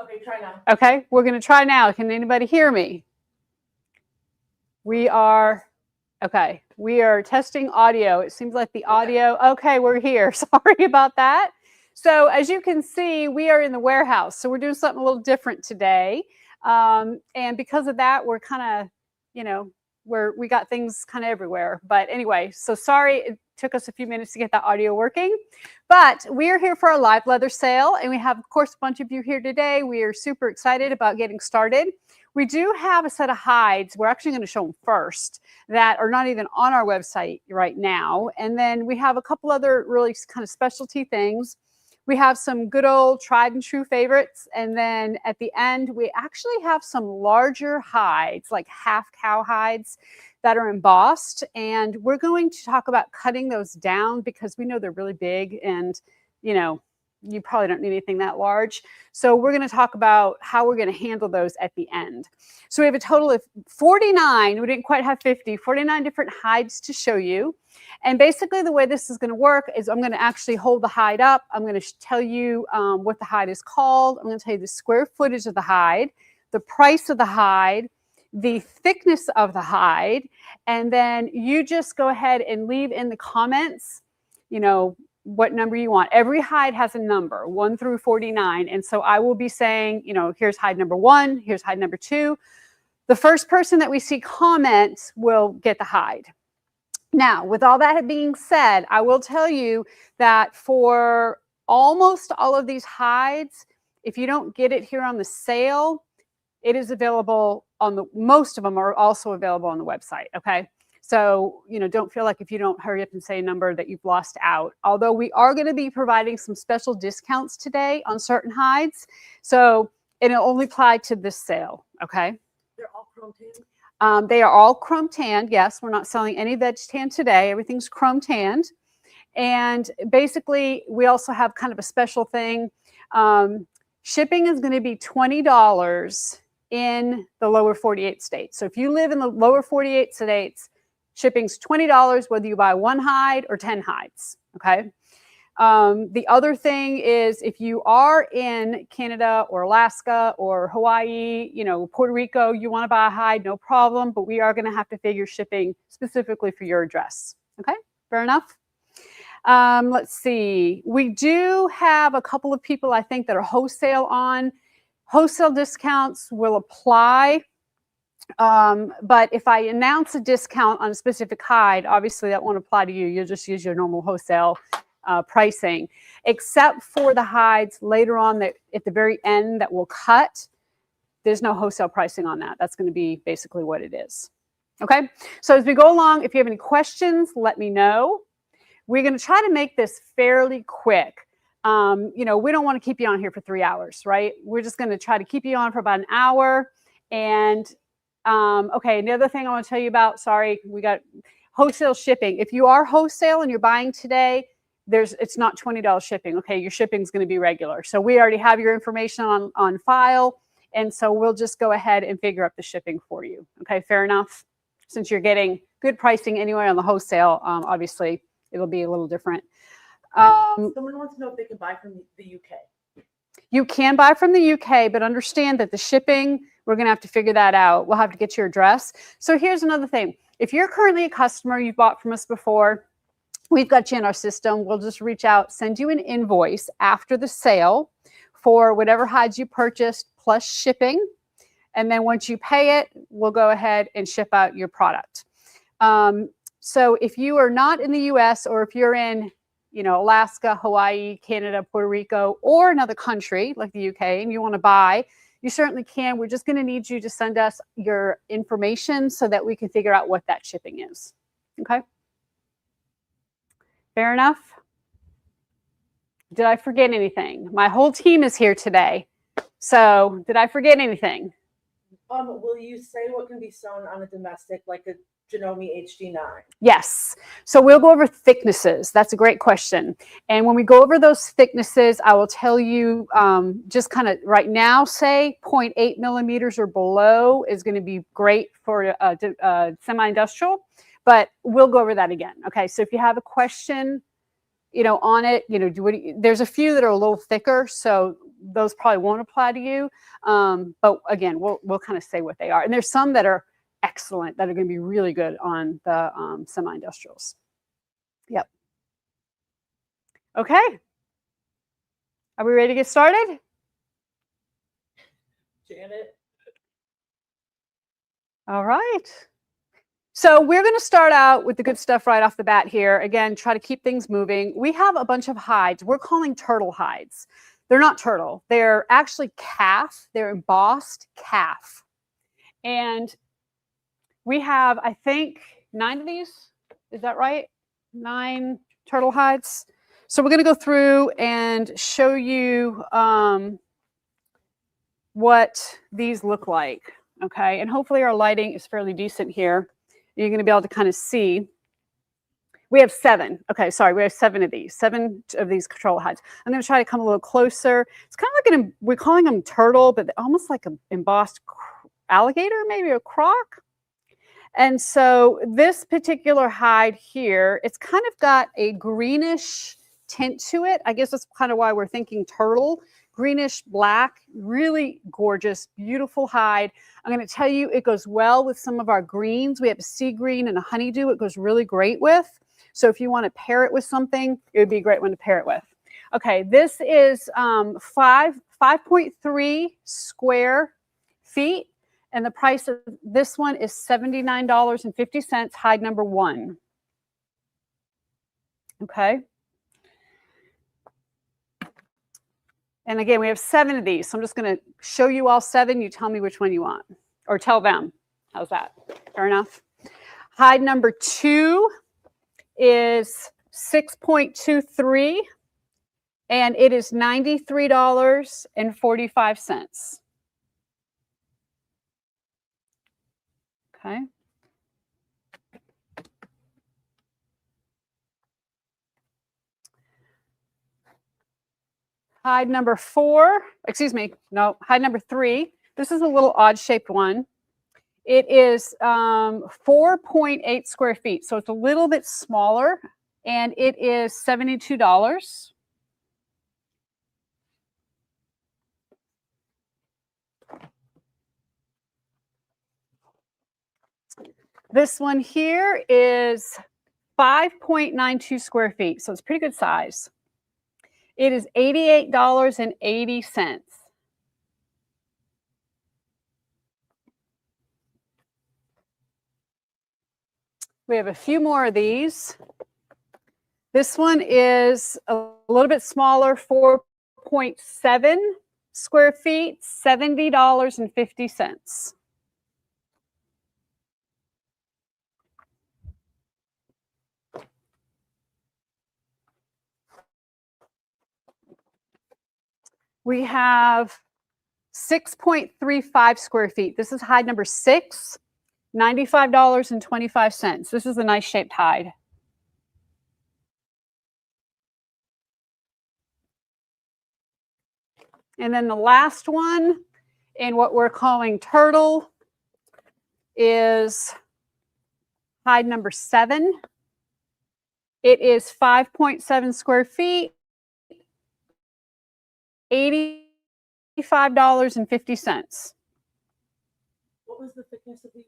Okay, try now. Okay, we're going to try now. Can anybody hear me? We are testing audio. It seems like the audio, okay, we're here. Sorry about that. So as you can see, we are in the warehouse. So we're doing something a little different today. And because of that, we're kind of, you know, we got things kind of everywhere. But anyway, so sorry, it took us a few minutes to get that audio working. But we are here for our live leather sale. And we have, of course, a bunch of you here today. We are super excited about getting started. We do have a set of hides. We're actually going to show them first that are not even on our website right now. And then we have a couple other really kind of specialty things. We have some good old tried and true favorites. And then at the end, we actually have some larger hides, like half cow hides that are embossed. And we're going to talk about cutting those down because we know they're really big and, you know, you probably don't need anything that large. So we're going to talk about how we're going to handle those at the end. So we have a total of 49, we didn't quite have 50, 49 different hides to show you. And basically the way this is going to work is I'm going to actually hold the hide up. I'm going to tell you what the hide is called. I'm going to tell you the square footage of the hide, the price of the hide, the thickness of the hide, and then you just go ahead and leave in the comments, you know, what number you want. Every hide has a number, 1 through 49. And so I will be saying, you know, here's hide number 1, here's hide number 2. The first person that we see comment will get the hide. Now, with all that being said, I will tell you that for almost all of these hides, if you don't get it here on the sale, it is available on the, most of them are also available on the website, okay? So, you know, don't feel like if you don't hurry up and say a number that you've lost out. Although we are going to be providing some special discounts today on certain hides. So it'll only apply to this sale, okay? They're all chrome tanned? They are all chrome tanned. Yes, we're not selling any veg tan today. Everything's chrome tanned. And basically, we also have kind of a special thing. Shipping is going to be $20 in the lower 48 states. So if you live in the lower 48 states, shipping's $20 whether you buy 1 hide or 10 hides, okay? The other thing is if you are in Canada or Alaska or Hawaii, you know, Puerto Rico, you want to buy a hide, no problem, but we are going to have to figure shipping specifically for your address, okay? Fair enough? Let's see. We do have a couple of people, I think, that are wholesale on. Wholesale discounts will apply. But if I announce a discount on a specific hide, obviously that won't apply to you. You'll just use your normal wholesale pricing, except for the hides later on that at the very end that will cut. There's no wholesale pricing on that. That's going to be basically what it is. Okay. So as we go along, if you have any questions, let me know. We're going to try to make this fairly quick. You know, we don't want to keep you on here for 3 hours, right? We're just going to try to keep you on for about an hour. And okay, the other thing I want to tell you about, sorry, we got wholesale shipping. If you are wholesale and you're buying today, it's not $20 shipping. Okay, your shipping is going to be regular. So we already have your information on file. And so we'll just go ahead and figure out the shipping for you. Okay, fair enough. Since you're getting good pricing anyway on the wholesale, obviously it'll be a little different. Someone wants to know if they can buy from the UK. You can buy from the UK, but understand that the shipping, we're going to have to figure that out. We'll have to get your address. So here's another thing. If you're currently a customer, you've bought from us before, we've got you in our system. We'll just reach out, send you an invoice after the sale for whatever hides you purchased plus shipping. And then once you pay it, we'll go ahead and ship out your product. So if you are not in the US or if you're in, you know, Alaska, Hawaii, Canada, Puerto Rico, or another country like the UK and you want to buy, you certainly can. We're just going to need you to send us your information so that we can figure out what that shipping is. Okay? Fair enough? Did I forget anything? My whole team is here today. So did I forget anything? Will you say what can be sewn on a domestic, like a Janome HD9? Yes. So we'll go over thicknesses. That's a great question. And when we go over those thicknesses, I will tell you just kind of right now, say 0.8 millimeters or below is going to be great for semi-industrial, but we'll go over that again. Okay. So if you have a question, on it, there's a few that are a little thicker, so those probably won't apply to you. But again, we'll kind of say what they are. And there's some that are excellent that are going to be really good on the semi-industrials. Yep. Okay. Are we ready to get started? Janet. All right. So we're going to start out with the good stuff right off the bat here. Again, try to keep things moving. We have a bunch of hides. We're calling turtle hides. They're not turtle. They're actually calf. They're embossed calf. And we have, I think, 9 of these. Is that right? 9 turtle hides. So we're going to go through and show you what these look like. Okay. And hopefully our lighting is fairly decent here. You're going to be able to kind of see. We have 7. Okay, sorry, we have 7 of these. 7 of these turtle hides. I'm going to try to come a little closer. It's kind of like we're calling them turtle, but almost like an embossed alligator, maybe a croc. And so this particular hide here, it's kind of got a greenish tint to it. I guess that's kind of why we're thinking turtle. Greenish black, really gorgeous, beautiful hide. I'm going to tell you, it goes well with some of our greens. We have a sea green and a honeydew. It goes really great with. So if you want to pair it with something, it would be a great one to pair it with. Okay, this is 5.3 square feet. And the price of this one is $79.50, hide number 1. Okay. And again, we have 7 of these. So I'm just going to show you all 7. You tell me which one you want. Or tell them. How's that? Fair enough. Hide number 2 is 6.23. And it is $93.45. Okay. Hide number 4, excuse me, no, hide number 3. This is a little odd shaped one. It is 4.8 square feet. So it's a little bit smaller and it is $72. This one here is 5.92 square feet. So it's pretty good size. It is $88.80. We have a few more of these. This one is a little bit smaller, 4.7 square feet, $70.50. We have 6.35 square feet. This is hide number 6, $95.25. This is a nice shaped hide. And then the last one, in what we're calling turtle, is hide number 7. It is 5.7 square feet, $85.50. What was the thickness of these?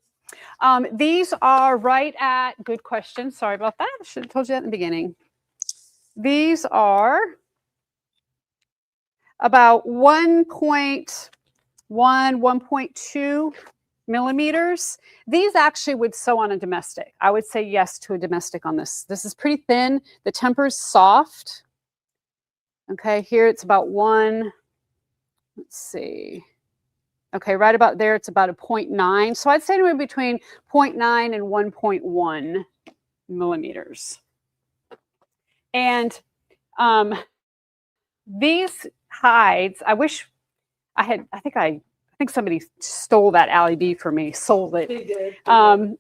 These are right at, good question, sorry about that. I should have told you that in the beginning. These are about 1.1, 1.2 millimeters. These actually would sew on a domestic. I would say yes to a domestic on this. This is pretty thin. The temper is soft. Okay, here it's about 1, let's see. Okay, right about there, it's about a 0.9. So I'd say anywhere between 0.9 and 1.1 millimeters. And these hides, I wish I had, I think somebody stole that Allie B for me, sold it. They did.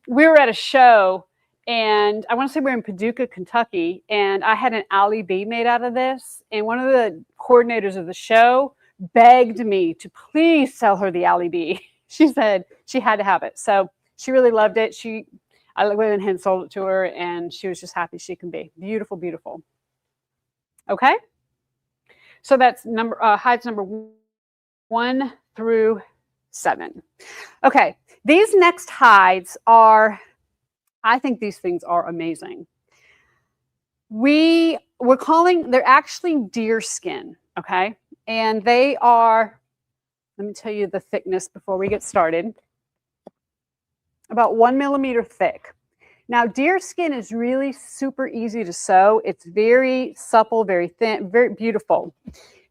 We were at a show, and I want to say we're in Paducah, Kentucky, and I had an Allie B made out of this. And one of the coordinators of the show begged me to please sell her the Allie B. She said she had to have it. So she really loved it. I went ahead and sold it to her, and she was just happy she can be. Beautiful, beautiful. Okay. So that's hides number 1 through 7. Okay. These next hides are, I think these things are amazing. We're calling, they're actually deer skin. Okay. And they are, let me tell you the thickness before we get started, about 1 millimeter thick. Now, deer skin is really super easy to sew. It's very supple, very thin, very beautiful.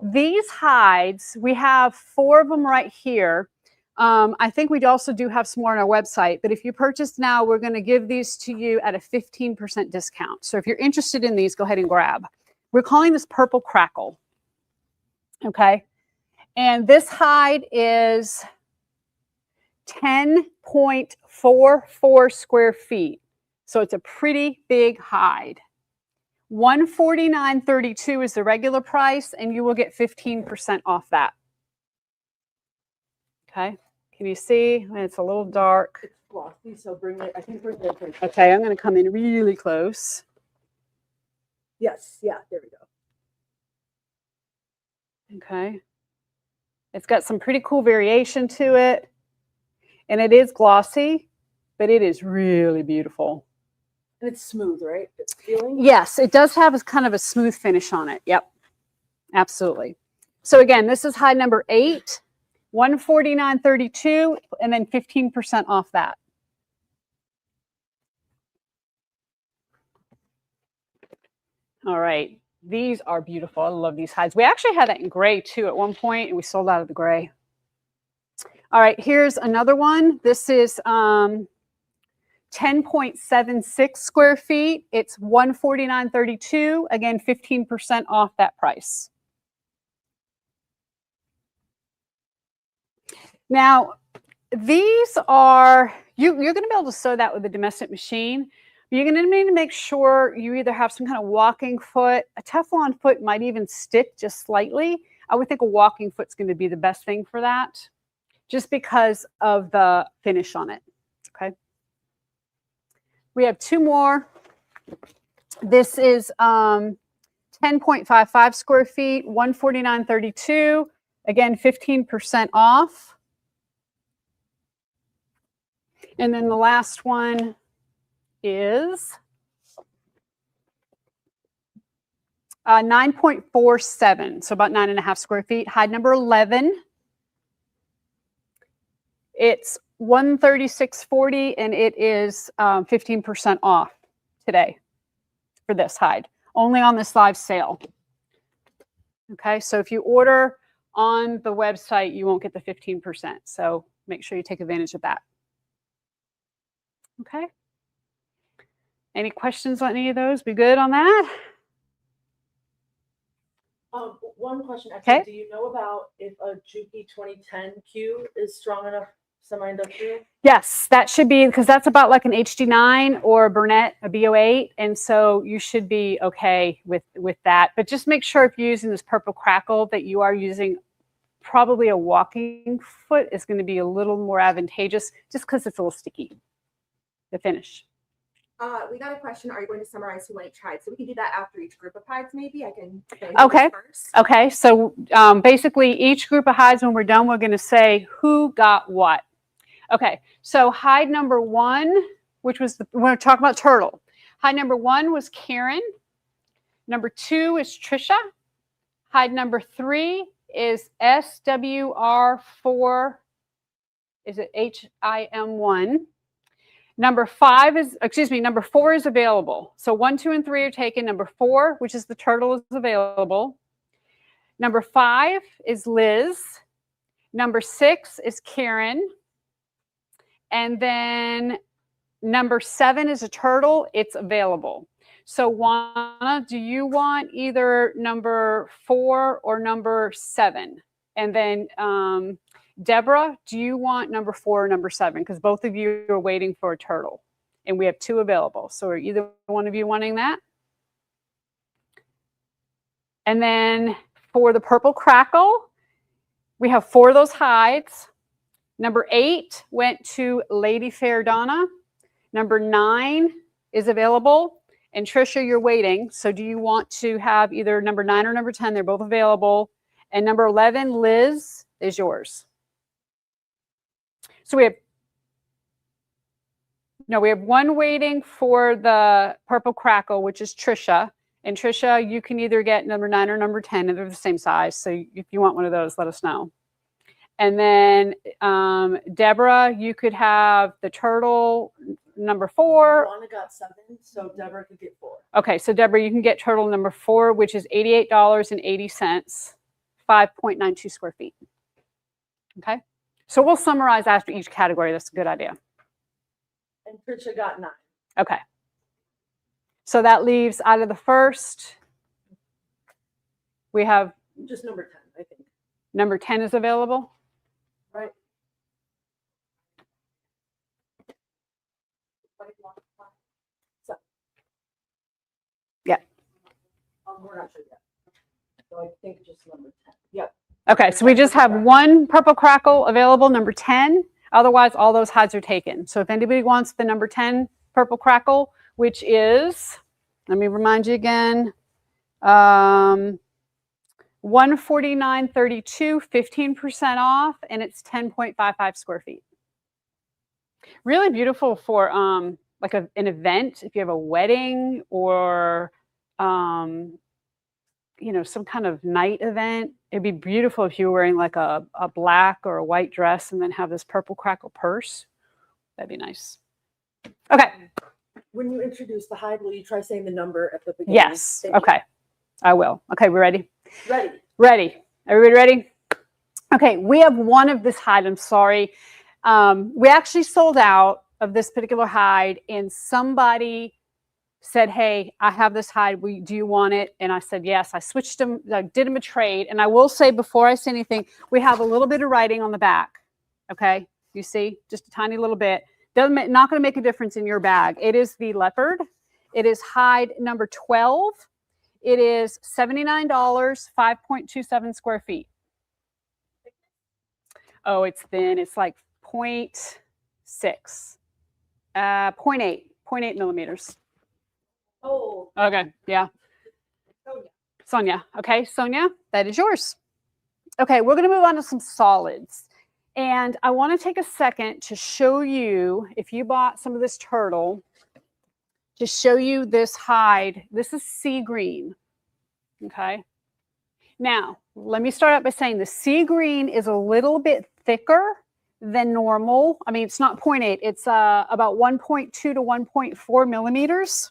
These hides, we have 4 of them right here. I think we also do have some more on our website, but if you purchase now, we're going to give these to you at a 15% discount. So if you're interested in these, go ahead and grab. We're calling this Purple Crackle. Okay. And this hide is 10.44 square feet. So it's a pretty big hide. $149.32 is the regular price, and you will get 15% off that. Okay. Can you see? It's a little dark. It's glossy, so bring it. I think we're good. Okay, I'm going to come in really close. Yes. Yeah. There we go. Okay. It's got some pretty cool variation to it. And it is glossy, but it is really beautiful. And it's smooth, right? It's feeling? Yes, it does have a kind of a smooth finish on it. Yep, absolutely. So again, this is hide number 8, $149.32, and then 15% off that. All right, these are beautiful. I love these hides. We actually had that in gray too at one point, and we sold out of the gray. All right, here's another one. This is 10.76 square feet. It's $149.32. Again, 15% off that price. Now, these are, you're going to be able to sew that with a domestic machine. You're going to need to make sure you either have some kind of walking foot. A Teflon foot might even stick just slightly. I would think a walking foot's going to be the best thing for that, just because of the finish on it. Okay. We have 2 more. This is 10.55 square feet, $149.32. Again, 15% off. And then the last one is 9.47, so about 9.5 square feet. Hide number 11. It's $136.40, and it is 15% off today for this hide, only on this live sale. Okay, so if you order on the website, you won't get the 15%. So make sure you take advantage of that. Okay. Any questions on any of those? We good on that? One question. Actually, Okay. do you know about if a Juki 2010Q is strong enough semi-industrial? Yes, that should be, because that's about like an HD9 or a Burnett, a BO8, and so you should be okay with that. But just make sure if you're using this Purple Crackle that you are using probably a walking foot is going to be a little more advantageous, just because it's a little sticky, the finish. We got a question. Are you going to summarize who won each hide? So we can do that after each group of hides, maybe. I can say who Okay. was first. Okay, so basically each group of hides, when we're done, we're going to say who got what. Okay, so hide number 1, which was we're going to talk about turtle. Hide number 1 was Karen. Number 2 is Trisha. Hide number 3 is SWR4. Is it HIM1? Number 4 is available. So 1, 2, and 3 are taken. Number 4, which is the turtle, is available. Number 5 is Liz. Number 6 is Karen. And then number 7 is a turtle. It's available. So Juana, do you want either number 4 or number 7? And then Deborah, do you want number 4 or number 7? Because both of you are waiting for a turtle. And we have 2 available. So are either one of you wanting that? And then for the Purple Crackle, we have 4 of those hides. Number 8 went to Lady Fair Donna. Number 9 is available. And Trisha, you're waiting. So do you want to have either number 9 or number 10? They're both available. And number 11, Liz, is yours. So we have one waiting for the purple crackle, which is Trisha. And Trisha, you can either get number 9 or number 10, and they're the same size. So if you want one of those, let us know. And then Deborah, you could have the turtle number 4. Donna got 7, so Deborah could get 4. Okay, so Deborah, you can get turtle number 4, which is $88.80, 5.92 square feet. Okay, so we'll summarize after each category. That's a good idea. And Trisha got 9. Okay. So that leaves out of the first, we have Just number 10, I think. number 10 is available. Right. So. Yeah. We're not sure yet. So I think just number 10. Yep. Okay, so we just have one purple crackle available, number 10. Otherwise, all those hides are taken. So if anybody wants the number 10 purple crackle, which is, let me remind you again, $149.32, 15% off, and it's 10.55 square feet. Really beautiful for like an event, if you have a wedding or you know, some kind of night event. It'd be beautiful if you were wearing like a black or a white dress and then have this purple crackle purse. That'd be nice. Okay. When you introduce the hide, will you try saying the number at the beginning? Yes. Okay. I will. Okay, we're ready? Ready. Ready. Everybody ready? Okay, we have one of this hide. I'm sorry. We actually sold out of this particular hide, and somebody said, hey, I have this hide. Do you want it? And I said, yes. I switched them, I did them a trade. And I will say, before I say anything, we have a little bit of writing on the back. Okay, you see, just a tiny little bit. Not going to make a difference in your bag. It is the leopard. It is hide number 12. It is $79, 5.27 square feet. Oh, it's thin. It's like 0.6, 0.8 millimeters. Oh. Okay, yeah. Sonia. Okay, Sonia, that is yours. Okay, we're going to move on to some solids. And I want to take a second to show you, if you bought some of this turtle, to show you this hide. This is sea green. Okay. Now, let me start out by saying the sea green is a little bit thicker than normal. I mean, it's not 0.8. It's about 1.2 to 1.4 millimeters.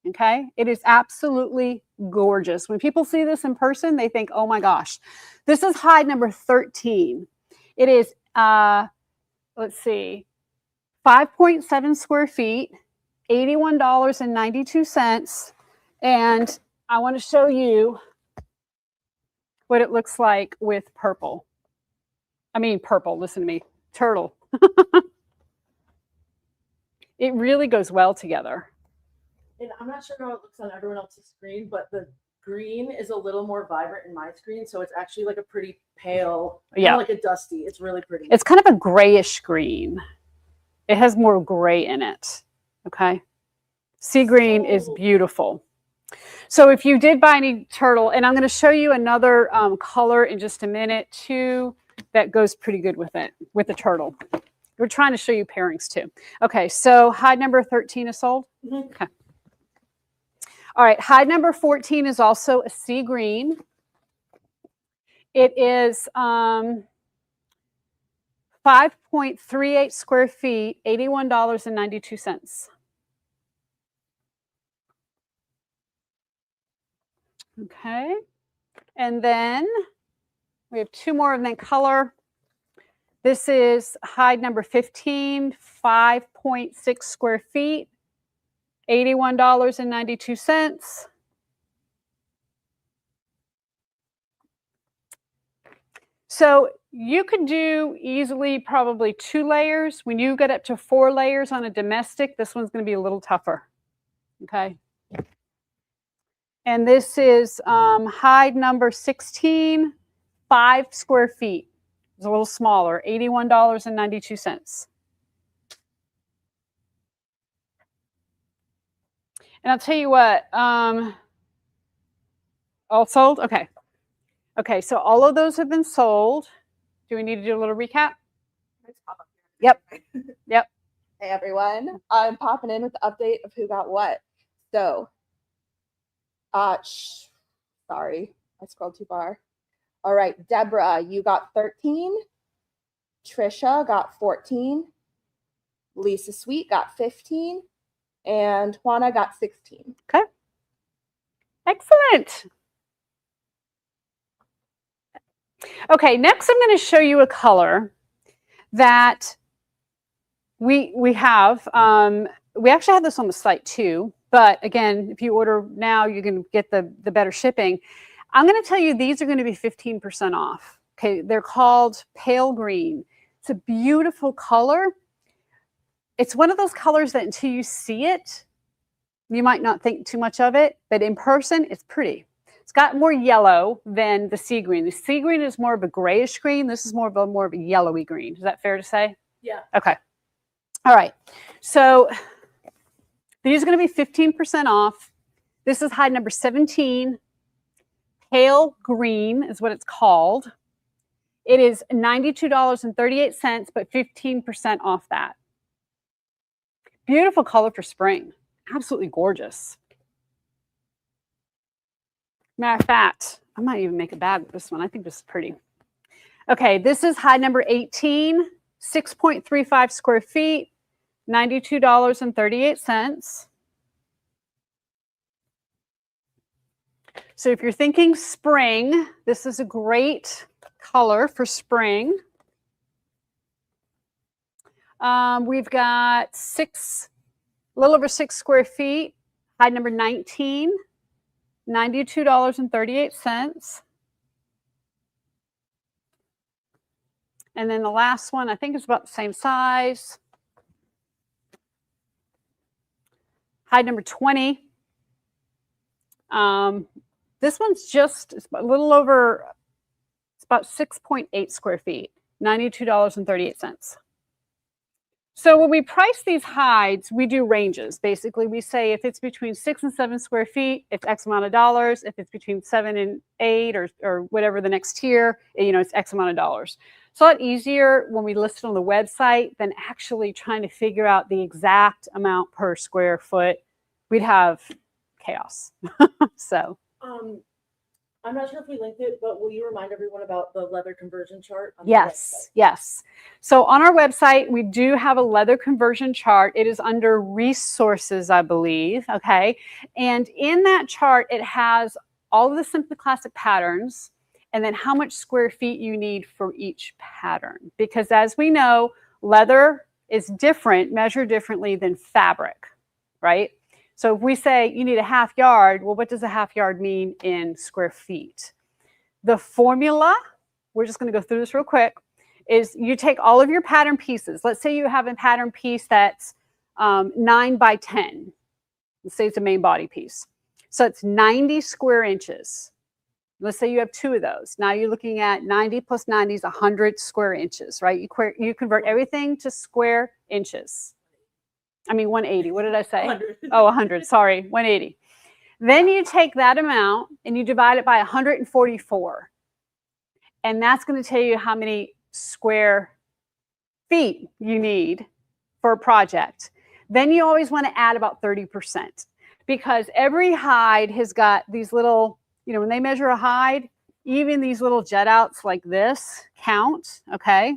Okay. It is absolutely gorgeous. When people see this in person, they think, oh my gosh. This is hide number 13. It is, let's see, 5.7 square feet, $81.92. And I want to show you what it looks like with purple. I mean, purple, listen to me, turtle. It really goes well together. And I'm not sure how it looks on everyone else's screen, but the green is a little more vibrant in my screen. So it's actually like a pretty pale, yeah, like a dusty. It's really pretty. It's kind of a grayish green. It has more gray in it. Okay. Sea green is beautiful. So if you did buy any turtle, and I'm going to show you another color in just a minute too, that goes pretty good with it, with the turtle. We're trying to show you pairings too. Okay, so hide number 13 is sold. Mm-hmm. Okay. All right, hide number 14 is also a sea green. It is 5.38 square feet, $81.92. Okay, and then we have two more of that color. This is hide number 15, 5.6 square feet, $81.92. So you could do easily probably 2 layers. When you get up to 4 layers on a domestic, this one's going to be a little tougher. Okay. And this is hide number 16, 5 square feet. It's a little smaller, $81.92. And I'll tell you what, all sold? Okay. Okay, so all of those have been sold. Do we need to do a little recap? Yep. Yep. Hey everyone, I'm popping in with the update of who got what. So, sorry, I scrolled too far. All right, Deborah, you got 13. Trisha got 14. Lisa Sweet got 15. And Juana got 16. Okay. Excellent. Okay, next I'm going to show you a color that we have. We actually have this on the site too, but again, if you order now, you can get the better shipping. I'm going to tell you these are going to be 15% off. Okay, they're called pale green. It's a beautiful color. It's one of those colors that until you see it, you might not think too much of it, but in person, it's pretty. It's got more yellow than the sea green. The sea green is more of a grayish green. This is more of a yellowy green. Is that fair to say? Yeah. Okay. All right. So these are going to be 15% off. This is hide number 17. Pale green is what it's called. It is $92.38, but 15% off that. Beautiful color for spring. Absolutely gorgeous. Matter of fact, I might even make a bag with this one. I think this is pretty. Okay, this is hide number 18, 6.35 square feet, $92.38. So if you're thinking spring, this is a great color for spring. We've got a little over 6 square feet, hide number 19, $92.38. And then the last one, I think it's about the same size. Hide number 20. This one's it's a little over, it's about 6.8 square feet, $92.38. So when we price these hides, we do ranges. Basically, we say if it's between 6 and 7 square feet, it's X amount of dollars. If it's between 7 and 8 or whatever the next tier, it's X amount of dollars. It's a lot easier when we list it on the website than actually trying to figure out the exact amount per square foot. We'd have chaos. So. I'm not sure if we linked it, but will you remind everyone about the leather conversion chart? Yes, yes. So on our website, we do have a leather conversion chart. It is under resources, I believe, okay? And in that chart, it has all of the Simply Classic patterns and then how much square feet you need for each pattern. Because as we know, leather is different, measured differently than fabric, right? So if we say you need a half yard, well, what does a half yard mean in square feet? The formula, we're just going to go through this real quick, is you take all of your pattern pieces. Let's say you have a pattern piece that's 9 by 10. Let's say it's a main body piece. So it's 90 square inches. Let's say you have 2 of those. Now you're looking at 90 plus 90 is 100 square inches, right? You convert everything to square inches. I mean, 180. What did I say? 100. Oh, 100. Sorry, 180. Then you take that amount and you divide it by 144. And that's going to tell you how many square feet you need for a project. Then you always want to add about 30% because every hide has got these little, when they measure a hide, even these little jet outs like this count, okay?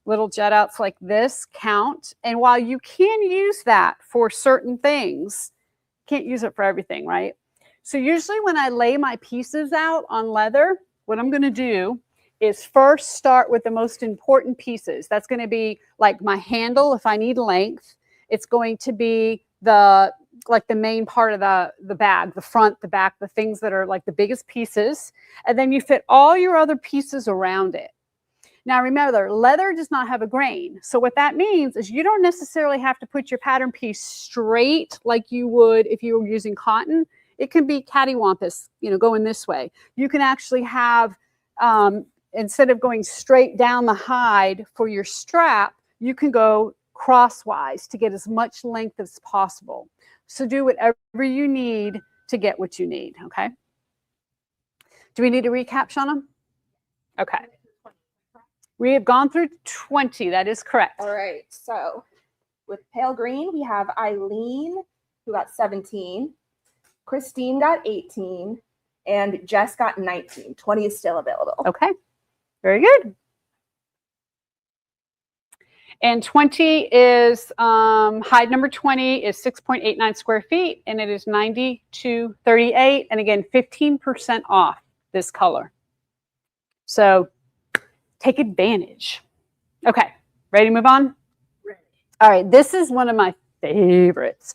Little jet outs like this count. And while you can use that for certain things, can't use it for everything, right? So usually when I lay my pieces out on leather, what I'm going to do is first start with the most important pieces. That's going to be like my handle if I need length. It's going to be the main part of the bag, the front, the back, the things that are like the biggest pieces. And then you fit all your other pieces around it. Now remember, leather does not have a grain. So what that means is you don't necessarily have to put your pattern piece straight like you would if you were using cotton. It can be cattywampus, going this way. You can actually have, instead of going straight down the hide for your strap, you can go crosswise to get as much length as possible. So do whatever you need to get what you need, okay? Do we need to recap, Shauna? Okay. We have gone through 20. That is correct. All right. So with pale green, we have Eileen, who got 17. Christine got 18. And Jess got 19. 20 is still available. Okay. Very good. And 20 is, hide number 20 is 6.89 square feet, and it is $92.38. And again, 15% off this color. So take advantage. Okay, ready to move on? Ready. All right, this is one of my favorites.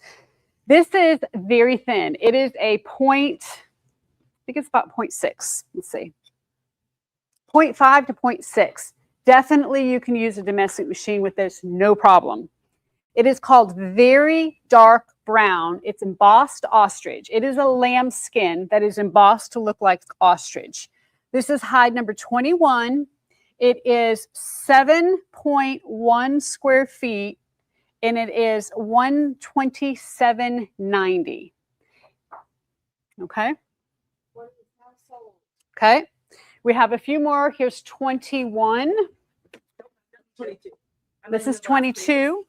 This is very thin. It is a point, I think it's about 0.6. Let's see. 0.5 to 0.6. Definitely you can use a domestic machine with this, no problem. It is called Very Dark Brown. It's embossed ostrich. It is a lamb skin that is embossed to look like ostrich. This is hide number 21. It is 7.1 square feet, and it is $127.90. Okay. Okay. We have a few more. Here's 21. 22. This is 22.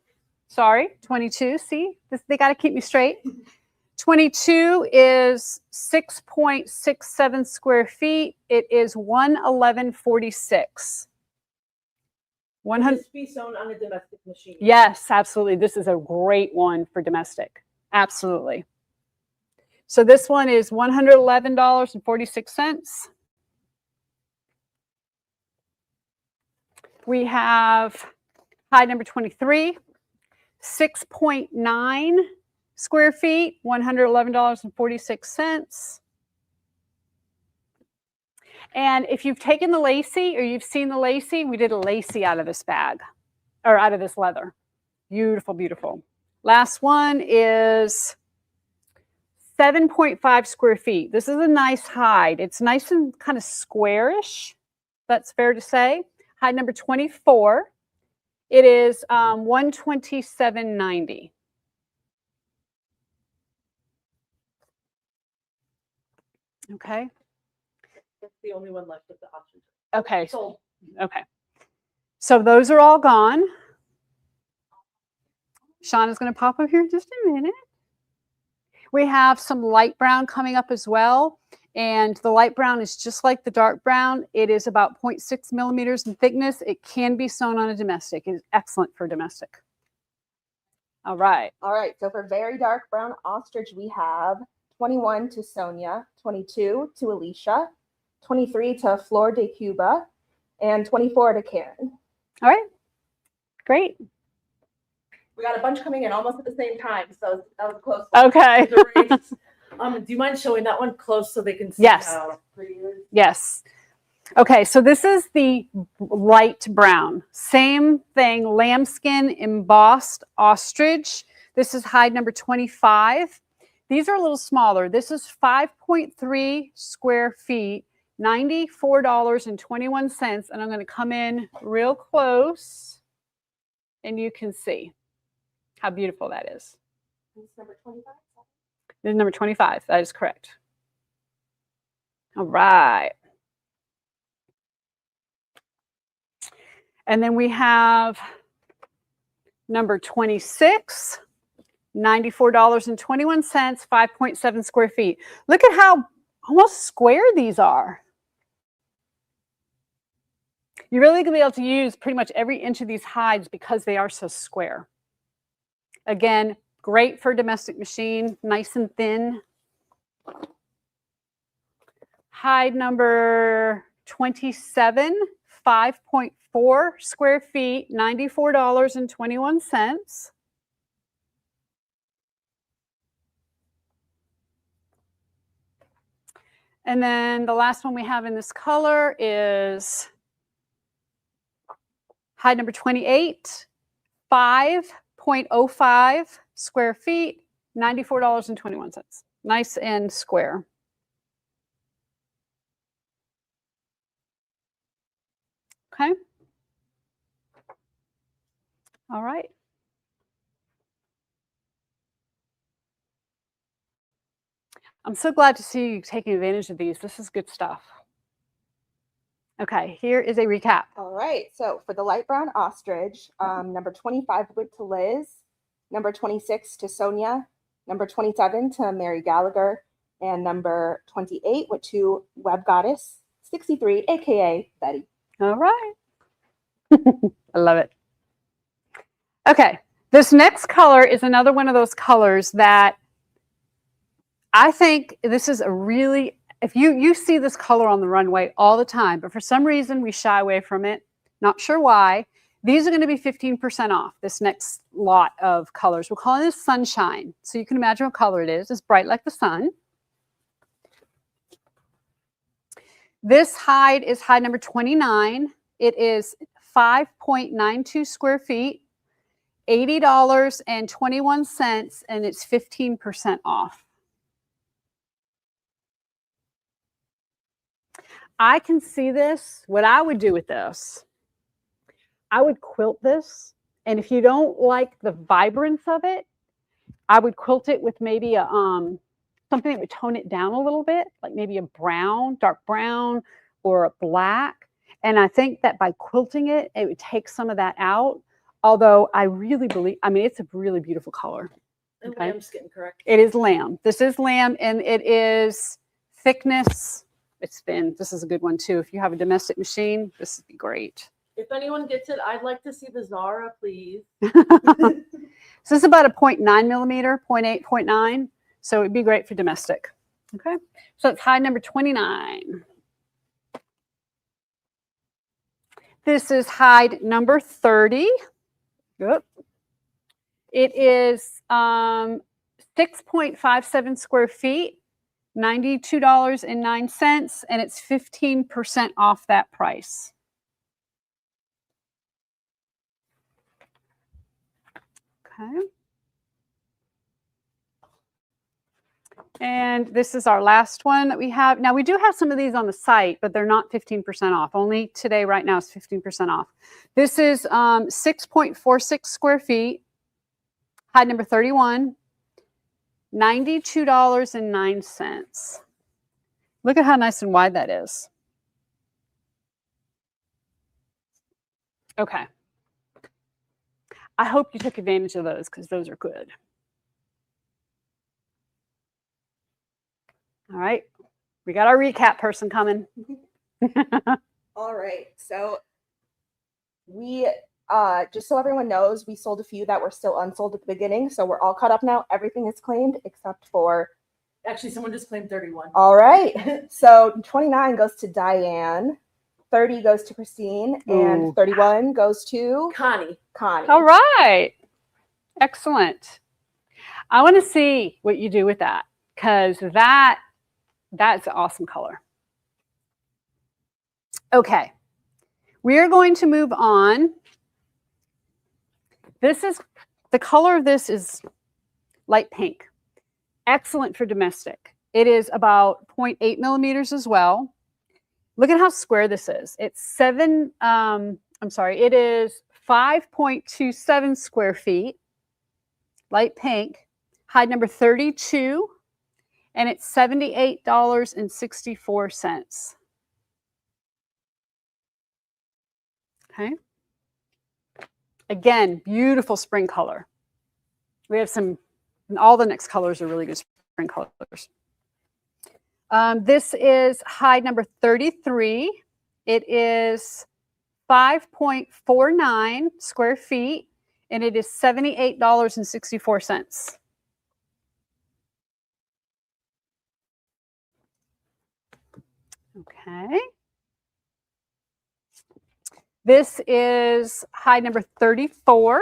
Sorry, 22. See, they got to keep me straight. 22 is 6.67 square feet. It is $111.46. Can this be sewn on a domestic machine? Yes, absolutely. This is a great one for domestic. Absolutely. So this one is $111.46. We have hide number 23, 6.9 square feet, $111.46. And if you've taken the lacy or you've seen the lacy, we did a lacy out of this bag or out of this leather. Beautiful, beautiful. Last one is 7.5 square feet. This is a nice hide. It's nice and kind of squarish. That's fair to say. Hide number 24. It is $127.90. Okay. That's the only one left of the options. Okay. Sold. Okay. So those are all gone. Shauna's going to pop up here in just a minute. We have some light brown coming up as well. And the light brown is just like the dark brown. It is about 0.6 millimeters in thickness. It can be sewn on a domestic. It is excellent for domestic. All right. All right. So for very dark brown ostrich, we have 21 to Sonia, 22 to Alicia, 23 to Flor de Cuba, and 24 to Karen. All right. Great. We got a bunch coming in almost at the same time, so that was close. Okay. Do you mind showing that one close so they can see Yes. how pretty it is? Yes. Okay, so this is the light brown. Same thing, lambskin embossed ostrich. This is hide number 25. These are a little smaller. This is 5.3 square feet, $94.21. And I'm going to come in real close and you can see how beautiful that is. This is number 25. This is number 25. That is correct. All right. And then we have number 26, $94.21, 5.7 square feet. Look at how almost square these are. You're really going to be able to use pretty much every inch of these hides because they are so square. Again, great for domestic machine, nice and thin. Hide number 27, 5.4 square feet, $94.21. And then the last one we have in this color is hide number 28, 5.05 square feet, $94.21. Nice and square. Okay. All right. I'm so glad to see you taking advantage of these. This is good stuff. Okay, here is a recap. All right. So for the light brown ostrich, number 25 went to Liz, number 26 to Sonia, number 27 to Mary Gallagher, and number 28 went to Web Goddess 63, aka Betty. All right. I love it. Okay, this next color is another one of those colors that I think this is a really, if you see this color on the runway all the time, but for some reason we shy away from it, not sure why. These are going to be 15% off, this next lot of colors. We're calling this Sunshine. So you can imagine what color it is. It's bright like the sun. This hide is hide number 29. It is 5.92 square feet, $80.21, and it's 15% off. I can see this. What I would do with this, I would quilt this. And if you don't like the vibrance of it, I would quilt it with maybe a something that would tone it down a little bit, like maybe a brown, dark brown, or a black. And I think that by quilting it, it would take some of that out. Although I really believe, I mean, it's a really beautiful color. And Okay. lamb's getting correct. It is lamb. This is lamb, and it is thickness. It's thin. This is a good one too. If you have a domestic machine, this would be great. If anyone gets it, I'd like to see the Zara, please. So this is about a 0.9 millimeter, 0.8, 0.9. So it'd be great for domestic. Okay. So it's hide number 29. This is hide number 30. Yep. It is 6.57 square feet, $92.09, and it's 15% off that price. Okay. And this is our last one that we have. Now, we do have some of these on the site, but they're not 15% off. Only today, right now, is 15% off. This is 6.46 square feet, hide number 31, $92.09. Look at how nice and wide that is. Okay. I hope you took advantage of those because those are good. All right, we got our recap person coming. All right, so we, just so everyone knows, we sold a few that were still unsold at the beginning, so we're all caught up now. Everything is claimed except for... Actually, someone just claimed 31. All right, so 29 goes to Diane, 30 goes to Christine, and 31 goes to... Connie. All right, excellent. I want to see what you do with that, because that's an awesome color. Okay, we are going to move on. This is, the color of this is light pink. Excellent for domestic. It is about 0.8 millimeters as well. Look at how square this is. It's it is 5.27 square feet, light pink, hide number 32. And it's $78.64. Okay. Again, beautiful spring color. We have some, and all the next colors are really good spring colors. This is hide number 33. It is 5.49 square feet, and it is $78.64. Okay. This is hide number 34.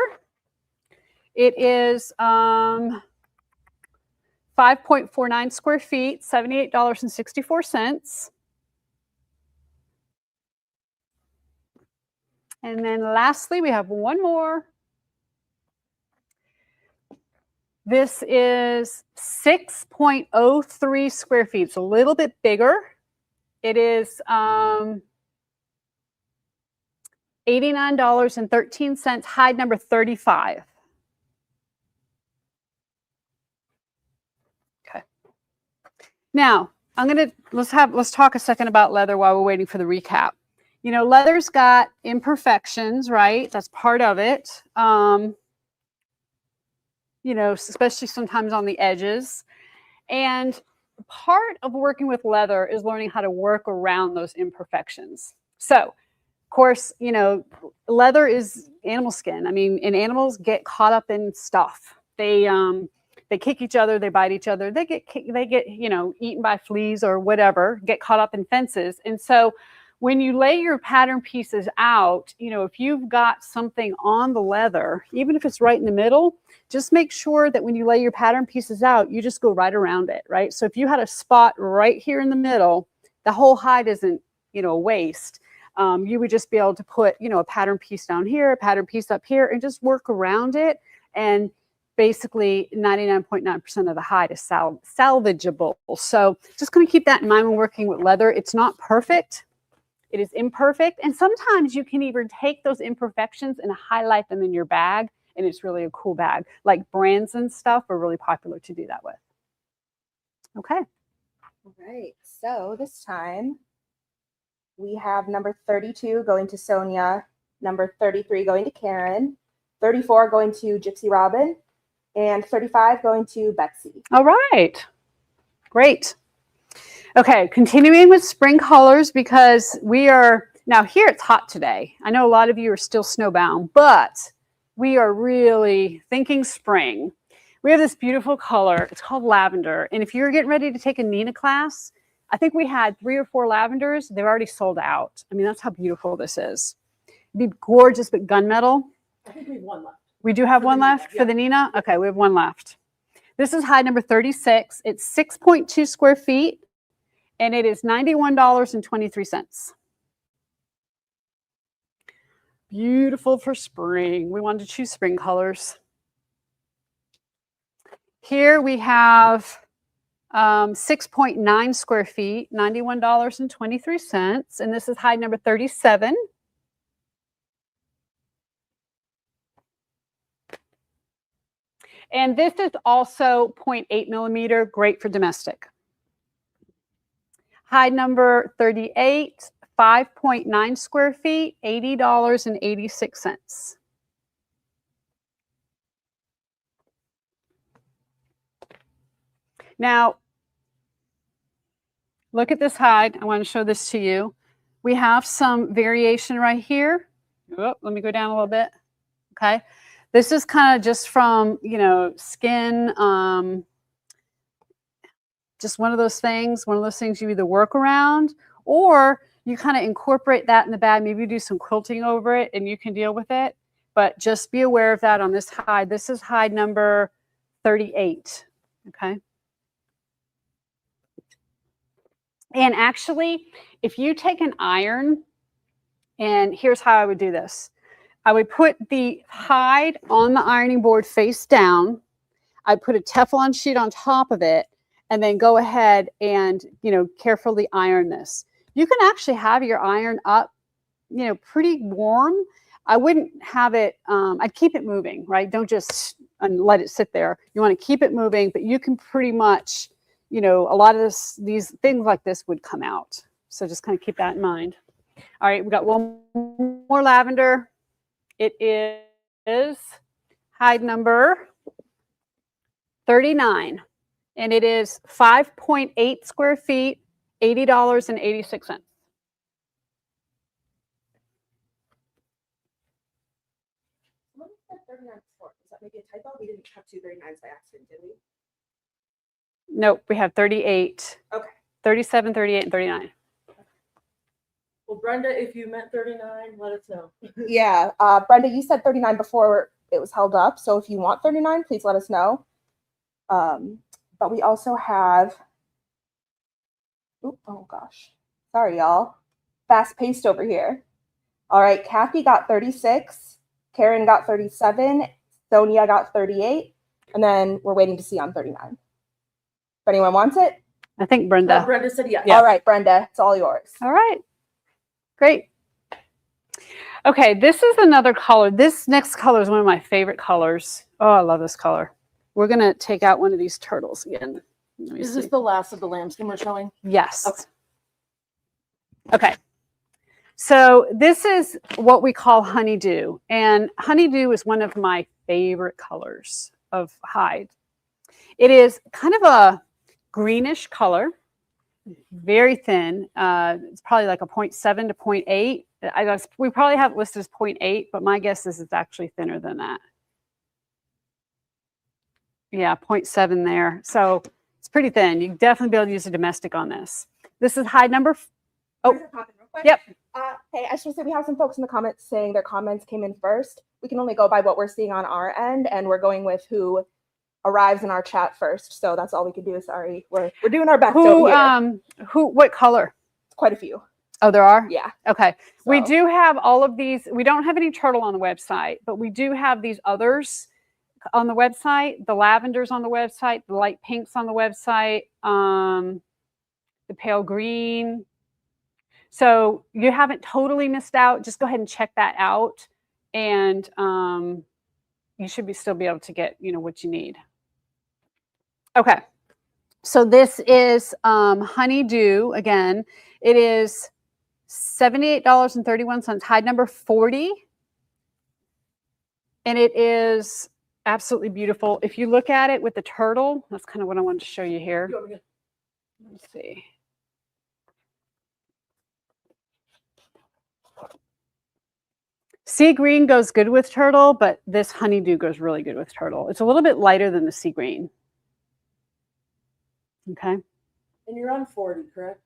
It is 5.49 square feet, $78.64. And then lastly, we have one more. This is 6.03 square feet. It's a little bit bigger. It is $89.13, hide number 35. Okay. Now, let's talk a second about leather while we're waiting for the recap. You know, leather's got imperfections, right? That's part of it. You know, especially sometimes on the edges. And part of working with leather is learning how to work around those imperfections. So, of course, you know, leather is animal skin. I mean, and animals get caught up in stuff. They kick each other, they bite each other, they get you know, eaten by fleas or whatever, get caught up in fences. And so when you lay your pattern pieces out, you know, if you've got something on the leather, even if it's right in the middle, just make sure that when you lay your pattern pieces out, you just go right around it, right? So if you had a spot right here in the middle, the whole hide isn't, you know, a waste. You would just be able to put, you know, a pattern piece down here, a pattern piece up here, and just work around it. And basically 99.9% of the hide is salvageable. So just going to keep that in mind when working with leather. It's not perfect. It is imperfect. And sometimes you can even take those imperfections and highlight them in your bag. And it's really a cool bag. Like brands and stuff are really popular to do that with. Okay. All right. So this time we have number 32 going to Sonia, number 33 going to Karen, 34 going to Gypsy Robin, and 35 going to Betsy. All right. Great. Okay, continuing with spring colors because we are, now here it's hot today. I know a lot of you are still snowbound, but we are really thinking spring. We have this beautiful color. It's called lavender. And if you're getting ready to take a Nina class, I think we had 3 or 4 lavenders. They're already sold out. I mean, that's how beautiful this is. It'd be gorgeous, but gunmetal. I think we have one left. We do have one left yeah. for the Nina? Okay, we have one left. This is hide number 36. It's 6.2 square feet, and it is $91.23. Beautiful for spring. We wanted to choose spring colors. Here we have 6.9 square feet, $91.23, and this is hide number 37. And this is also 0.8 millimeter, great for domestic. Hide number 38, 5.9 square feet, $80.86. Now, look at this hide. I want to show this to you. We have some variation right here. Oh, let me go down a little bit. Okay. This is kind of just from, you know, skin, just one of those things you either work around or you kind of incorporate that in the bag. Maybe you do some quilting over it and you can deal with it. But just be aware of that on this hide. This is hide number 38. Okay. And actually, if you take an iron, and here's how I would do this. I would put the hide on the ironing board face down. I'd put a Teflon sheet on top of it and then go ahead and, you know, carefully iron this. You can actually have your iron up, you know, pretty warm. I wouldn't have it, I'd keep it moving, right? Don't just let it sit there. You want to keep it moving, but you can pretty much, you know, a lot of these things like this would come out. So just kind of keep that in mind. All right, we got one more lavender. It is hide number 39, and it is 5.8 square feet, $80.86. What is that 39 for? Is that maybe a typo? We didn't have 2 39s by accident, did we? Nope, we have 38. Okay. 37, 38, and 39. Well, Brenda, if you meant 39, let us know. Yeah. Brenda, you said 39 before it was held up. So if you want 39, please let us know. But we also have, oh gosh, sorry, y'all. Fast paced over here. All right, Kathy got 36. Karen got 37. Sonia got 38. And then we're waiting to see on 39. If anyone wants it? I think Brenda. Brenda said yes. All right, Brenda, it's all yours. All right. Great. Okay, this is another color. This next color is one of my favorite colors. Oh, I love this color. We're going to take out one of these turtles again. Let me Is see. this the last of the lambskin we're showing? Yes. Okay. Okay. So this is what we call honeydew. And honeydew is one of my favorite colors of hide. It is kind of a greenish color, very thin. It's probably like a 0.7 to 0.8. We probably have it listed as 0.8, but my guess is it's actually thinner than that. Yeah, 0.7 there. So it's pretty thin. You definitely be able to use a domestic on this. This is hide number. Oh, yep. Hey, I just want to say we have some folks in the comments saying their comments came in first. We can only go by what we're seeing on our end, and we're going with who arrives in our chat first. So that's all we can do. Sorry, we're doing our best over here. What color? Quite a few. Oh, there are? Yeah. Okay. So. We do have all of these. We don't have any turtle on the website, but we do have these others on the website. The lavenders on the website, the light pinks on the website, the pale green. So you haven't totally missed out. Just go ahead and check that out, and you should still be able to get what you need. Okay. So this is honeydew again. It is $78.31, hide number 40. And it is absolutely beautiful. If you look at it with the turtle, that's kind of what I wanted to show you here. Let's see. Sea green goes good with turtle, but this honeydew goes really good with turtle. It's a little bit lighter than the sea green. Okay. And you're on 40, correct?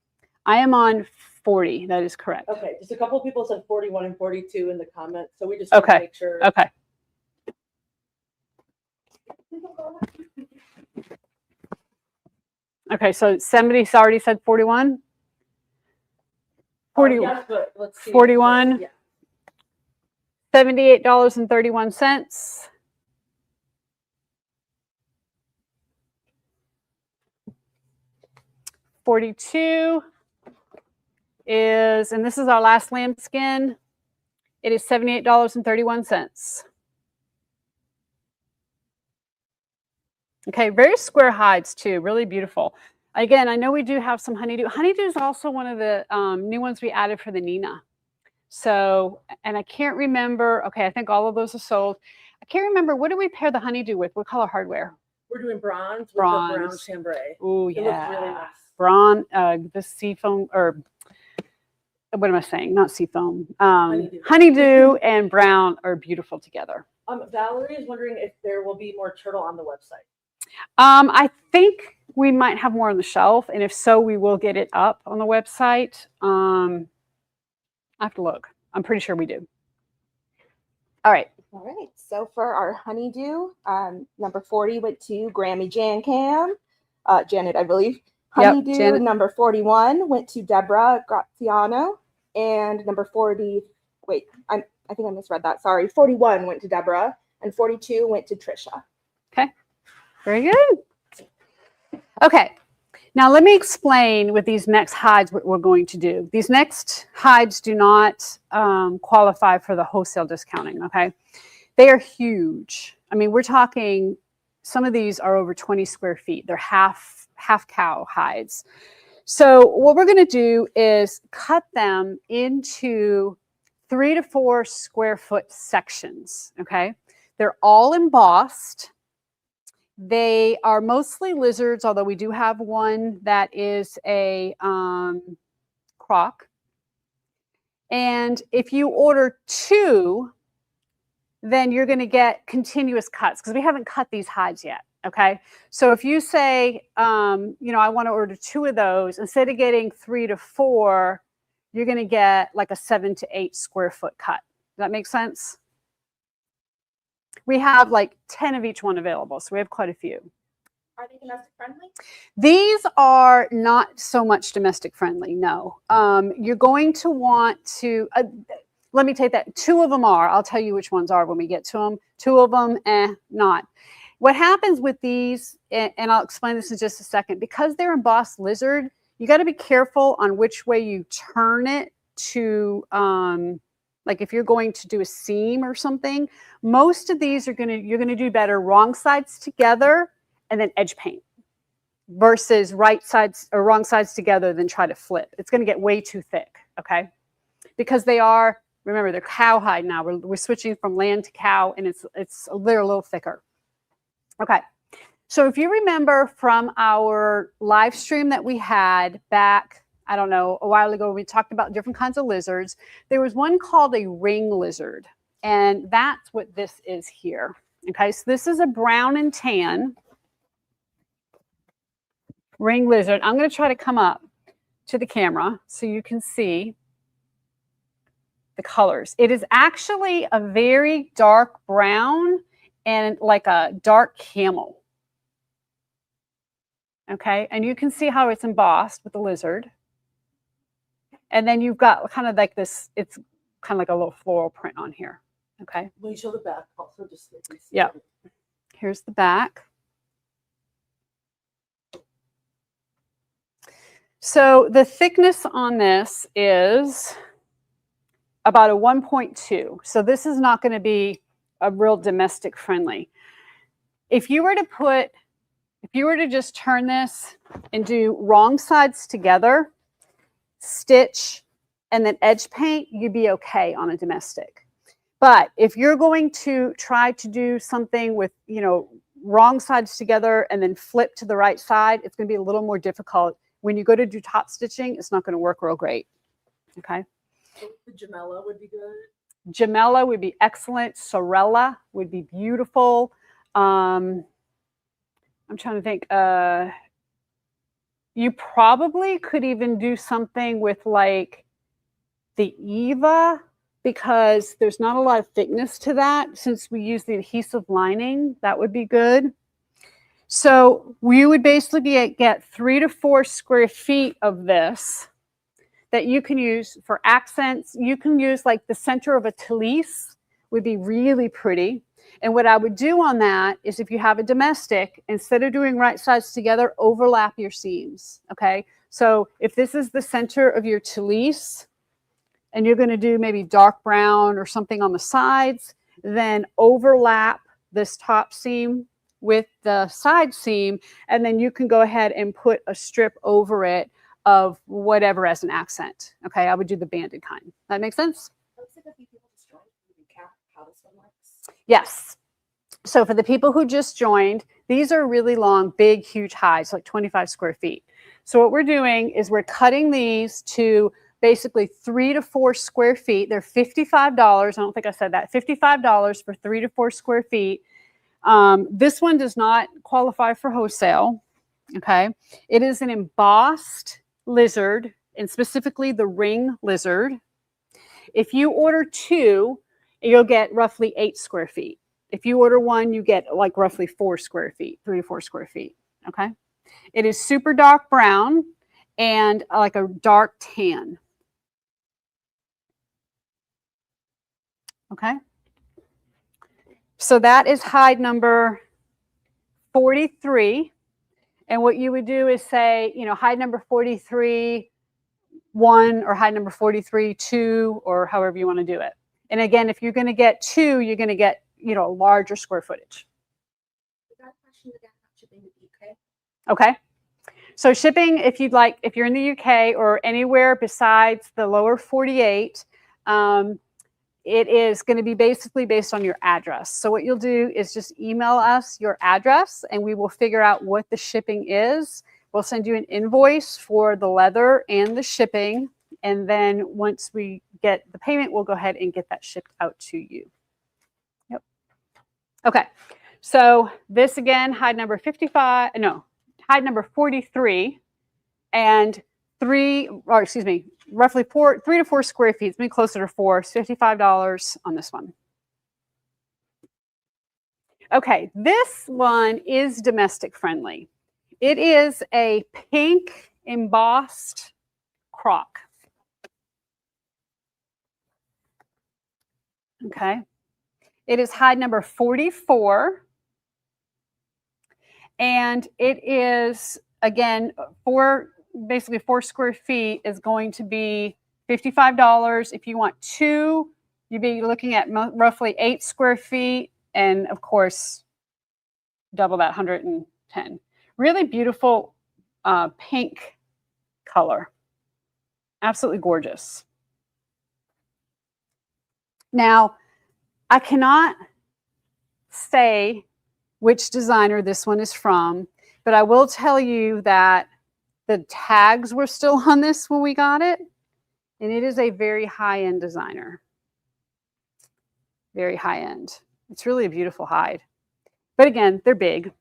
I am on 40. That is correct. Okay. Just a couple of people said 41 and 42 in the comments. So we just want to make sure. Okay. Okay. So somebody's already said 41? 40, yes, but let's see. 41? Yeah. $78.31. $42 is, and this is our last lambskin. It is $78.31. Okay, very square hides too, really beautiful. Again, I know we do have some honeydew. Honeydew is also one of the new ones we added for the Nina. So, and I can't remember. Okay, I think all of those are sold. I can't remember, what did we pair the honeydew with? What color hardware? We're doing bronze with Bronze. the brown chambray. Oh, It yeah. looks really nice. Bronze, the seafoam, or what am I saying? Not seafoam. Honeydew and brown are beautiful together. Valerie is wondering if there will be more turtle on the website. I think we might have more on the shelf, and if so, we will get it up on the website. I have to look. I'm pretty sure we do. All right. All right. So for our honeydew, number 40 went to Grammy Jan Cam, Janet, I believe. Honeydew, Janet. number 41 went to Deborah Graziano, and number 40. Wait, I think I misread that. Sorry. 41 went to Deborah, and 42 went to Trisha. Okay. Very good. Okay. Now let me explain with these next hides what we're going to do. These next hides do not qualify for the wholesale discounting, okay? They are huge. I mean, we're talking, some of these are over 20 square feet. They're half cow hides. So what we're going to do is cut them into 3 to 4 square foot sections, okay? They're all embossed. They are mostly lizards, although we do have one that is a croc. And if you order 2, then you're going to get continuous cuts, because we haven't cut these hides yet. Okay. So if you say, I want to order 2 of those, instead of getting 3 to 4, you're going to get like a 7 to 8 square foot cut. Does that make sense? We have like 10 of each one available, so we have quite a few. Are they domestic friendly? These are not so much domestic friendly, no. You're going to want to, let me take that. 2 of them are. I'll tell you which ones are when we get to them. 2 of them, not. What happens with these, and I'll explain this in just a second, because they're embossed lizard, you got to be careful on which way you turn it to, like if you're going to do a seam or something. Most of these you're going to do better wrong sides together and then edge paint. versus right sides or wrong sides together than try to flip. It's going to get way too thick, okay? Because they are, remember, they're cowhide now. We're switching from land to cow, and they're a little thicker. Okay, so if you remember from our live stream that we had back, I don't know, a while ago, we talked about different kinds of lizards. There was one called a ring lizard, and that's what this is here. Okay, so this is a brown and tan ring lizard. I'm going to try to come up to the camera so you can see the colors. It is actually a very dark brown and like a dark camel. Okay, and you can see how it's embossed with the lizard. And then you've got kind of like this, it's kind of like a little floral print on here. Okay. Will you show the back also? Just so you can see Yeah. it? Here's the back. So the thickness on this is about a 1.2. So this is not going to be a real domestic friendly. If you were to just turn this and do wrong sides together, stitch, and then edge paint, you'd be okay on a domestic. But if you're going to try to do something with, wrong sides together and then flip to the right side, it's going to be a little more difficult. When you go to do top stitching, it's not going to work real great. Okay. The gemella would be good. Gemella would be excellent. Sorella would be beautiful. I'm trying to think. You probably could even do something with like the Eva, because there's not a lot of thickness to that. Since we use the adhesive lining, that would be good. So we would basically get 3 to 4 square feet of this that you can use for accents. You can use like the center of a talise would be really pretty. And what I would do on that is, if you have a domestic, instead of doing right sides together, overlap your seams, okay? So if this is the center of your talise and you're going to do maybe dark brown or something on the sides, then overlap this top seam with the side seam, and then you can go ahead and put a strip over it of whatever as an accent. Okay, I would do the banded kind. That makes sense? Yes. So for the people who just joined, these are really long, big, huge hides, like 25 square feet. So what we're doing is we're cutting these to basically 3 to 4 square feet. They're $55. I don't think I said that. $55 for 3 to 4 square feet. This one does not qualify for wholesale. Okay. It is an embossed lizard, and specifically the ring lizard. If you order 2, you'll get roughly 8 square feet. If you order 1, you get like roughly 4 square feet, 3 to 4 square feet. Okay. It is super dark brown and like a dark tan. Okay. So that is hide number 43. And what you would do is say, hide number 43, 1, or hide number 43, 2, or however you want to do it. And again, if you're going to get 2, you're going to get, larger square footage. Okay. So shipping, if you'd like, if you're in the UK or anywhere besides the lower 48, it is going to be basically based on your address. So what you'll do is just email us your address and we will figure out what the shipping is. We'll send you an invoice for the leather and the shipping. And then once we get the payment, we'll go ahead and get that shipped out to you. Yep. Okay. So this again, hide number 43 and roughly 3 to 4 square feet. It's maybe closer to 4. It's $55 on this one. Okay, this one is domestic friendly. It is a pink embossed croc. Okay, it is hide number 44. And it is, again, basically 4 square feet is going to be $55. If you want 2, you'd be looking at roughly 8 square feet. And of course, double that, 110. Really beautiful pink color. Absolutely gorgeous. Now, I cannot say which designer this one is from, but I will tell you that the tags were still on this when we got it, and it is a very high-end designer. Very high-end. It's really a beautiful hide. But again, they're big.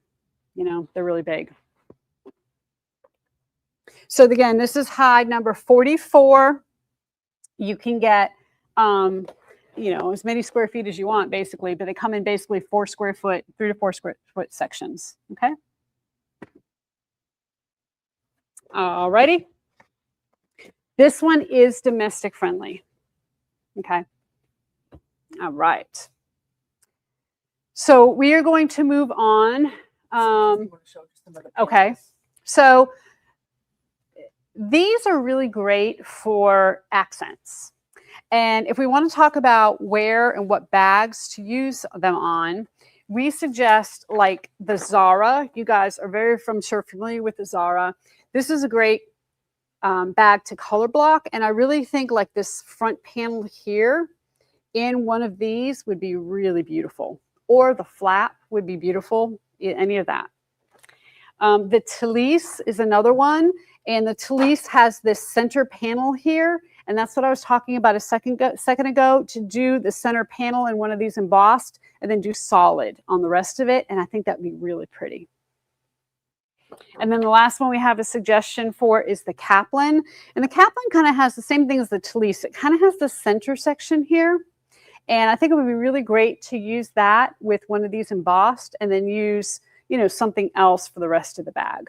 You know, they're really big. So again, this is hide number 44. You can get, you know, as many square feet as you want, basically, but they come in basically 3 to 4 square foot sections. Okay. Alrighty. This one is domestic friendly. Okay. All right. So we are going to move on. Okay. So these are really great for accents. And if we want to talk about where and what bags to use them on, we suggest like the Zara. You guys are very familiar with the Zara. This is a great bag to color block. And I really think like this front panel here in one of these would be really beautiful. Or the flap would be beautiful, any of that. The Talise is another one. And the Talise has this center panel here. And that's what I was talking about a second ago, to do the center panel in one of these embossed and then do solid on the rest of it. And I think that'd be really pretty. And then the last one we have a suggestion for is the Kaplan. And the Kaplan kind of has the same thing as the Talise. It kind of has the center section here. And I think it would be really great to use that with one of these embossed and then use, you know, something else for the rest of the bag.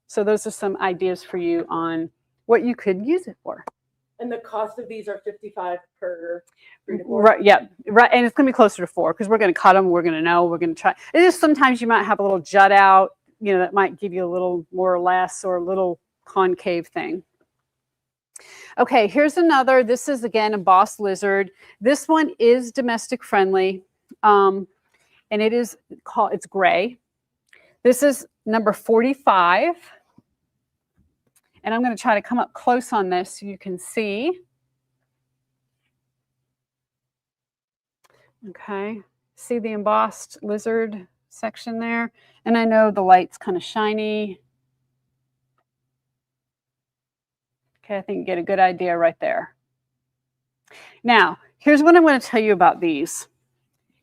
So those are some ideas for you on what you could use it for. And the cost of these are $55 per 3 to 4. Right, yeah, right. And it's going to be closer to 4 because we're going to cut them. We're going to know. We're going to try. It is sometimes you might have a little jut out, you know, that might give you a little more or less, or a little concave thing. Okay, here's another. This is again embossed lizard. This one is domestic friendly, and it is called. It's gray. This is number 45. And I'm going to try to come up close on this so you can see. Okay, see the embossed lizard section there? And I know the light's kind of shiny. Okay, I think you get a good idea right there. Now, here's what I'm going to tell you about these,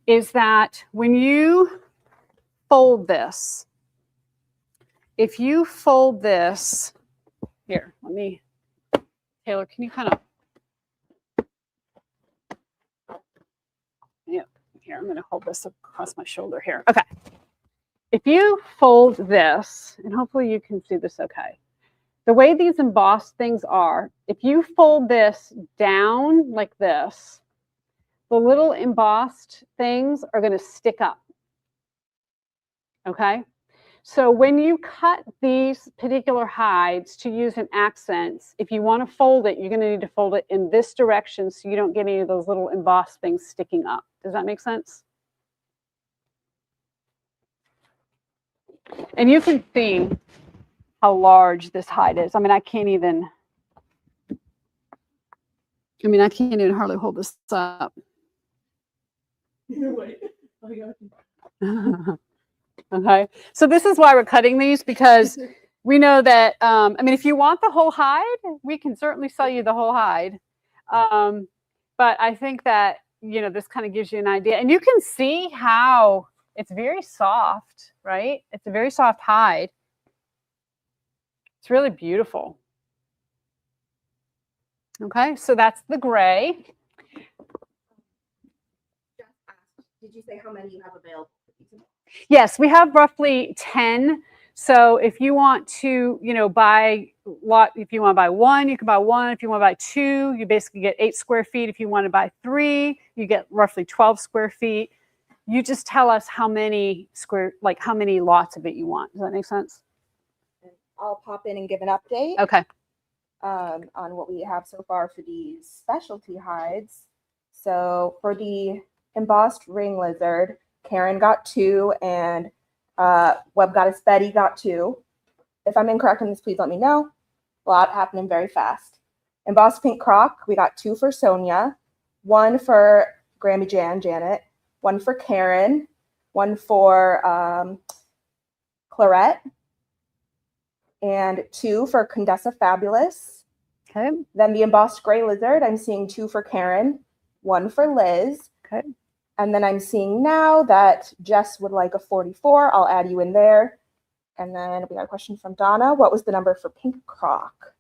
is that when you fold this, if you fold this, here, let me, Taylor, can you kind of, yeah, here, I'm going to hold this across my shoulder here. Okay. If you fold this, and hopefully you can see this okay, the way these embossed things are, if you fold this down like this, the little embossed things are going to stick up. Okay? So when you cut these particular hides to use in accents, if you want to fold it, you're going to need to fold it in this direction so you don't get any of those little embossed things sticking up. Does that make sense? And you can see how large this hide is. I mean, I can't even hardly hold this up. Wait. Oh, Okay, so this is why we're cutting these, because we know that, I mean, if you want the whole hide, we can certainly sell you the whole hide. But I think that, you know, this kind of gives you an idea. And you can see how it's very soft, right? It's a very soft hide. It's really beautiful. Okay, so that's the gray. Did you say how many you have available? Yes, we have roughly 10. So if you want to, you know, buy lot, if you want to buy one, you can buy one. If you want to buy two, you basically get 8 square feet. If you want to buy 3, you get roughly 12 square feet. You just tell us how many how many lots of it you want. Does that make sense? I'll pop in and give an update. Okay. On what we have so far for these specialty hides. So for the embossed ring lizard, Karen got 2 and Web Goddess Betty got 2. If I'm incorrect on this, please let me know. A lot happening very fast. Embossed pink croc, we got 2 for Sonia, 1 for Grammy Janet, 1 for Karen, 1 for Clarette, and 2 for Condessa Fabulous. Okay. Then the embossed gray lizard, I'm seeing 2 for Karen, 1 for Liz. Okay. And then I'm seeing now that Jess would like a 44. I'll add you in there. And then we got a question from Donna. What was the number for pink croc?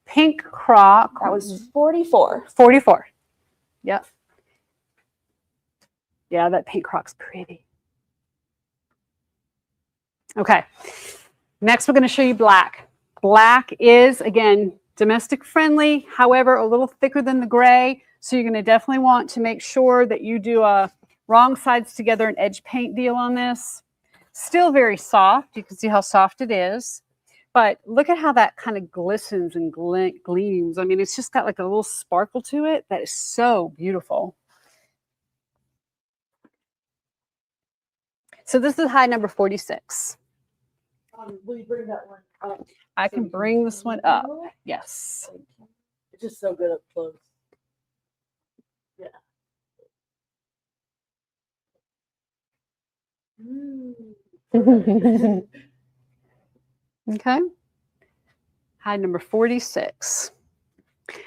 Pink croc. That was 44. 44. Yep. Yeah, that pink croc's pretty. Okay. Next, we're going to show you black. Black is, again, domestic friendly, however, a little thicker than the gray. So you're going to definitely want to make sure that you do a wrong sides together and edge paint deal on this. Still very soft. You can see how soft it is. But look at how that kind of glistens and gleams. I mean, it's just got like a little sparkle to it that is so beautiful. So this is hide number 46. Will you bring that one up? I can bring this one up. Yes. It's just so good up close. Yeah. Okay. Hide number 46.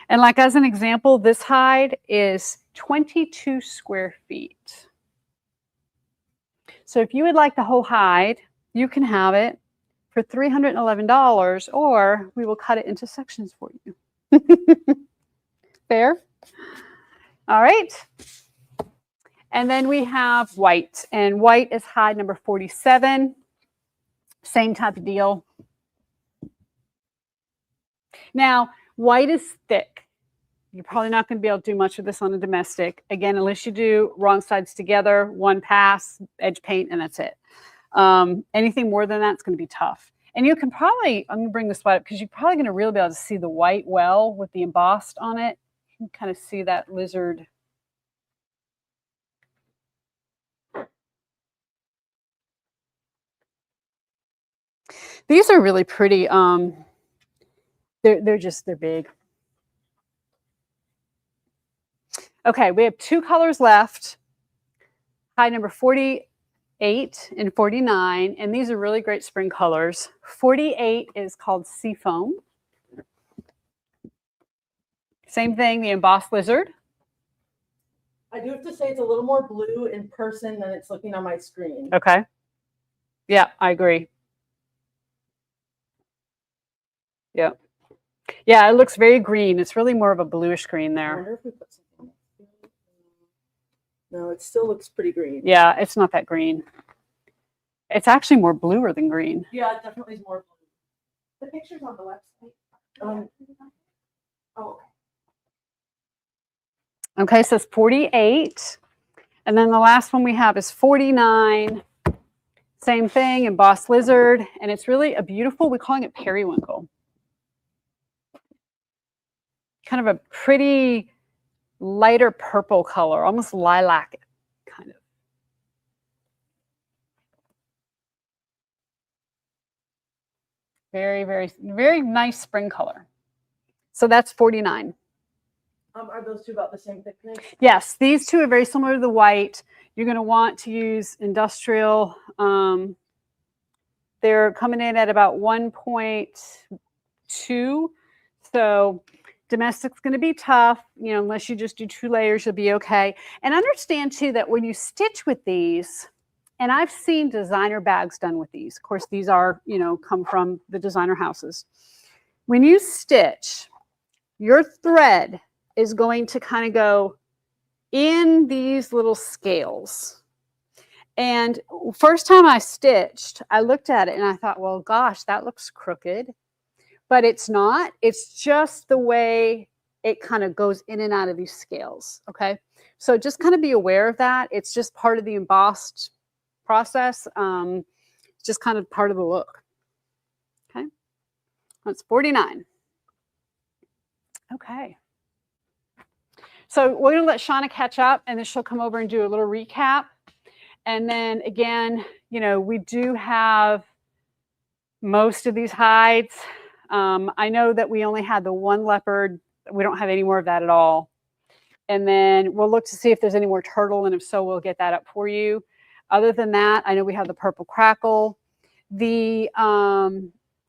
And like as an example, this hide is 22 square feet. So if you would like the whole hide, you can have it for $311, or we will cut it into sections for you. Fair? All right. And then we have white, and white is hide number 47. Same type of deal. Now, white is thick. You're probably not going to be able to do much of this on a domestic. Again, unless you do wrong sides together, one pass, edge paint, and that's it. Anything more than that, it's going to be tough. And you can probably, I'm going to bring this white up because you're probably going to really be able to see the white well with the embossed on it. You can kind of see that lizard. These are really pretty. They're big. Okay, we have 2 colors left. Hide number 48 and 49, and these are really great spring colors. 48 is called Seafoam. Same thing, the embossed lizard. I do have to say it's a little more blue in person than it's looking on my screen. Okay. Yeah, I agree. Yeah. Yeah, it looks very green. It's really more of a bluish green I there. wonder if we put something. No, it still looks pretty green. Yeah, it's not that green. It's actually more bluer than green. Yeah, it definitely is more blue. The picture's on the website. Oh, okay. Okay, so it's 48. And then the last one we have is 49. Same thing, embossed lizard. And it's really a beautiful, we're calling it periwinkle. Kind of a pretty lighter purple color, almost lilac kind of. Very, very, very nice spring color. So that's 49. are those two about the same thickness? Yes, these two are very similar to the white. You're going to want to use industrial. They're coming in at about 1.2. So domestic's going to be tough, unless you just do 2 layers, you'll be okay. And understand too that when you stitch with these, and I've seen designer bags done with these. Of course, these are, come from the designer houses. When you stitch, your thread is going to kind of go in these little scales. And first time I stitched, I looked at it and I thought, well, gosh, that looks crooked. But it's not. It's just the way it kind of goes in and out of these scales, okay? So just kind of be aware of that. It's just part of the embossed process. It's just kind of part of the look, okay? That's 49. Okay. So we're going to let Shauna catch up, and then she'll come over and do a little recap. And then again, we do have most of these hides. I know that we only had the one leopard. We don't have any more of that at all. And then we'll look to see if there's any more turtle, and if so, we'll get that up for you. Other than that, I know we have the purple crackle. The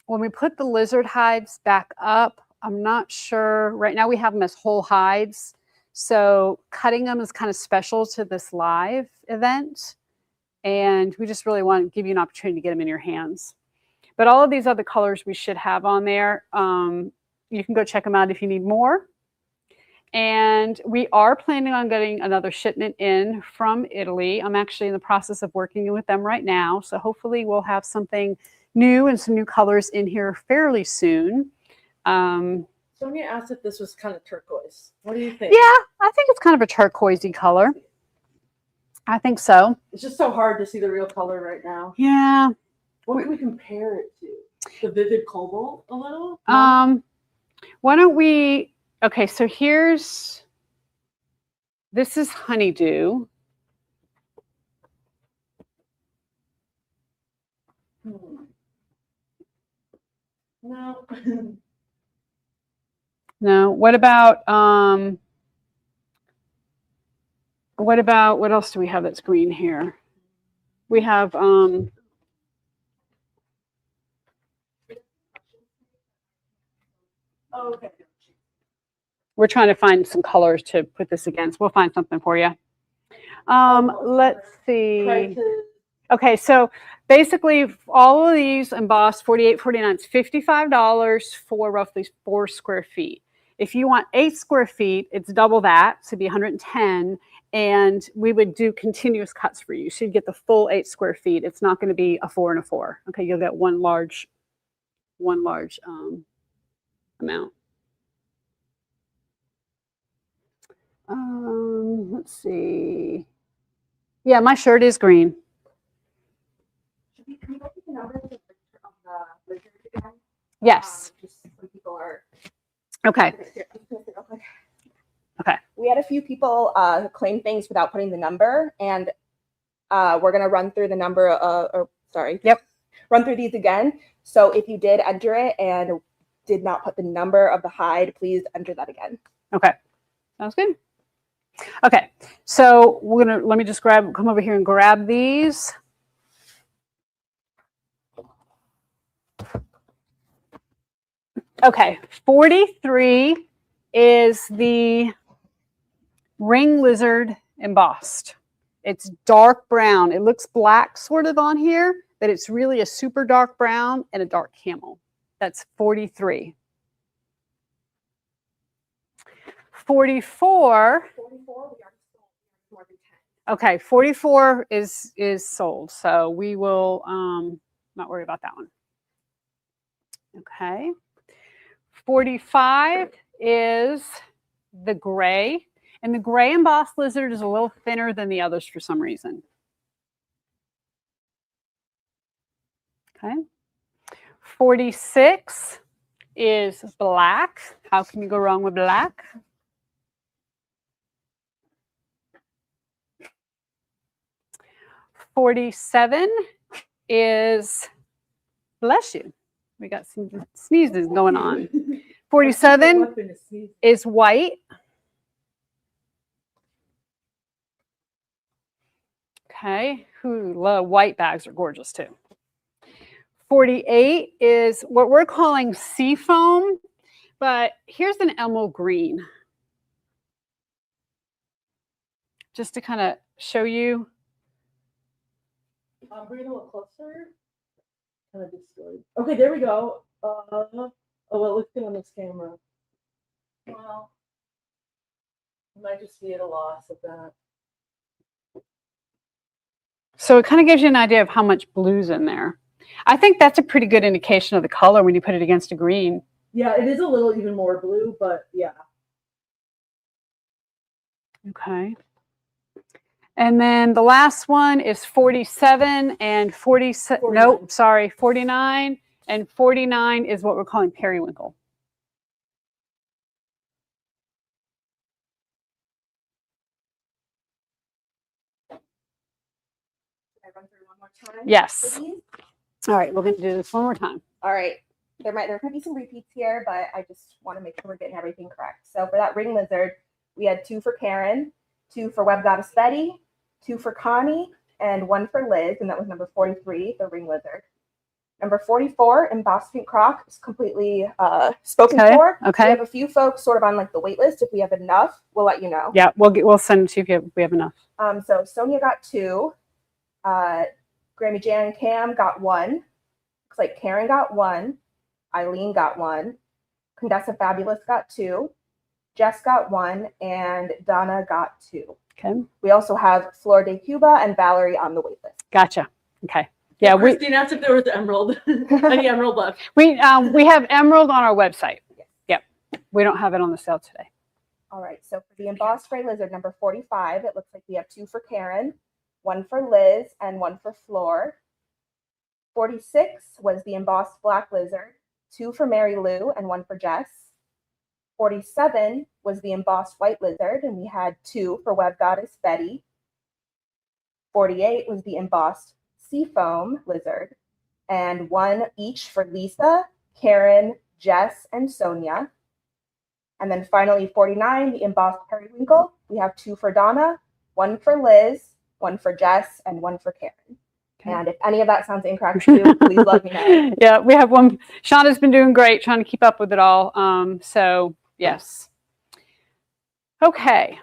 when we put the lizard hides back up, I'm not sure. Right now we have them as whole hides. So cutting them is kind of special to this live event. And we just really want to give you an opportunity to get them in your hands. But all of these other colors we should have on there. You can go check them out if you need more. And we are planning on getting another shipment in from Italy. I'm actually in the process of working with them right now. So hopefully we'll have something new and some new colors in here fairly soon. Sonia asked if this was kind of turquoise. What do you think? Yeah, I think it's kind of a turquoisey color. I think so. It's just so hard to see the real color right now. Yeah. What can we compare it to? The vivid cobalt a little? Why don't we, okay, so this is honeydew. No. No, what about, what else do we have that's green here? We have, Oh, okay. we're trying to find some colors to put this against. We'll find something for you. Let's see. Prices. Okay, so basically all of these embossed $48.49 is $55 for roughly 4 square feet. If you want 8 square feet, it's double that, so it'd be $110, and we would do continuous cuts for you. So you'd get the full 8 square feet. It's not going to be a 4 and a 4. Okay, you'll get one large amount. Let's see. Yeah, my shirt is green. Can you go through the numbers of the lizard again? Yes. Just some people are. Okay. Okay. We had a few people claim things without putting the number, and we're gonna run through the number. Yep. Run through these again. So if you did enter it and did not put the number of the hide, please enter that again. Okay. Sounds good. Okay. So let me just come over here and grab these. Okay. 43 is the ring lizard embossed. It's dark brown. It looks black sort of on here, but it's really a super dark brown and a dark camel. That's 43. 44. 44, we already sold more than 10. Okay, 44 is sold, so we will not worry about that one. Okay. 45 is the gray, and the gray embossed lizard is a little thinner than the others for some reason. Okay. 46 is black. How can you go wrong with black? 47 is, bless you, we got some sneezes going on. 47 is white. Okay, white bags are gorgeous too. 48 is what we're calling sea foam, but here's an emerald green. Just to kind of show you. Bring it a little closer. Kind of distorted. Okay, there we go. Oh, well, it looks good on this camera. Well, I might just be at a loss of that. So it kind of gives you an idea of how much blue's in there. I think that's a pretty good indication of the color when you put it against a green. Yeah, it is a little even more blue, but yeah. Okay. And then the last one is 47 and 47. 49. Nope, sorry, 49. And 49 is what we're calling periwinkle. Can I run through one more time? Yes. All right, we're going to do this one more time. All right. There could be some repeats here, but I just want to make sure we're getting everything correct. So for that ring lizard, we had 2 for Karen, 2 for Web Goddess Betty, 2 for Connie, and 1 for Liz, and that was number 43, the ring lizard. Number 44, embossed pink croc, is completely spoken for. Okay. We have a few folks sort of on like the wait list. If we have enough, we'll let you know. Yeah, we'll send it to you if we have enough. So Sonia got 2. Grammy Jan and Cam got 1. Looks like Karen got 1. Eileen got 1. Condessa Fabulous got 2. Jess got 1, and Donna got 2. Okay. We also have Flor de Cuba and Valerie on the wait list. Gotcha. Okay. Yeah, Christine asked if there was emerald, any emerald left. we have emerald on our website. Yep. We don't have it on the sale today. All right. So for the embossed gray lizard, number 45, it looks like we have 2 for Karen, 1 for Liz, and 1 for Flor. 46 was the embossed black lizard, 2 for Mary Lou, and 1 for Jess. 47 was the embossed white lizard, and we had 2 for Web Goddess Betty. 48 was the embossed seafoam lizard, and 1 each for Lisa, Karen, Jess, and Sonia. And then finally 49, the embossed periwinkle. We have 2 for Donna, 1 for Liz, 1 for Jess, and 1 for Karen. Okay. And if any of that sounds incorrect to you, please let me know. Yeah, we have one. Shauna's been doing great trying to keep up with it all. So yes. Okay.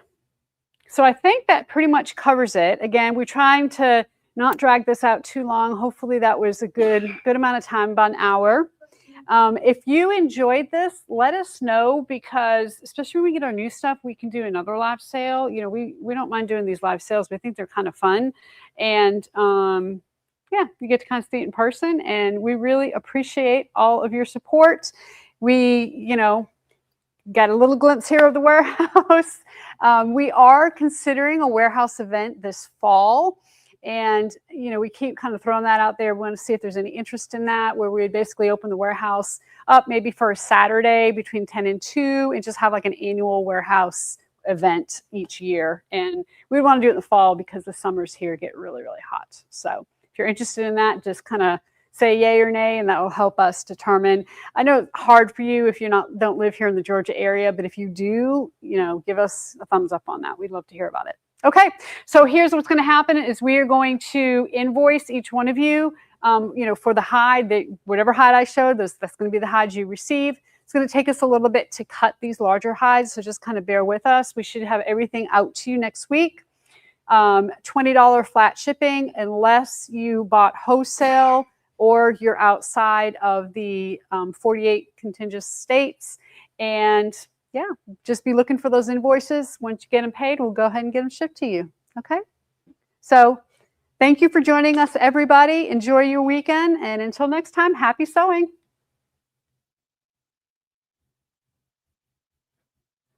So I think that pretty much covers it. Again, we're trying to not drag this out too long. Hopefully that was a good amount of time, about an hour. If you enjoyed this, let us know, because especially when we get our new stuff, we can do another live sale. You know, we don't mind doing these live sales. We think they're kind of fun. And yeah, you get to kind of see it in person, and we really appreciate all of your support. We, you know, got a little glimpse here of the warehouse. We are considering a warehouse event this fall. And, you know, we keep kind of throwing that out there. We want to see if there's any interest in that, where we would basically open the warehouse up maybe for a Saturday between 10 and 2 and just have like an annual warehouse event each year. And we want to do it in the fall because the summers here get really, really hot. So if you're interested in that, just kind of say yay or nay, and that will help us determine. I know it's hard for you if you don't live here in the Georgia area, but if you do, you know, give us a thumbs up on that. We'd love to hear about it. Okay, so here's what's going to happen is we are going to invoice each one of you, you know, for the hide, whatever hide I showed, that's going to be the hide you receive. It's going to take us a little bit to cut these larger hides, so just kind of bear with us. We should have everything out to you next week. $20 flat shipping unless you bought wholesale or you're outside of the 48 contiguous states. And yeah, just be looking for those invoices. Once you get them paid, we'll go ahead and get them shipped to you. Okay. So thank you for joining us, everybody. Enjoy your weekend. And until next time, happy sewing.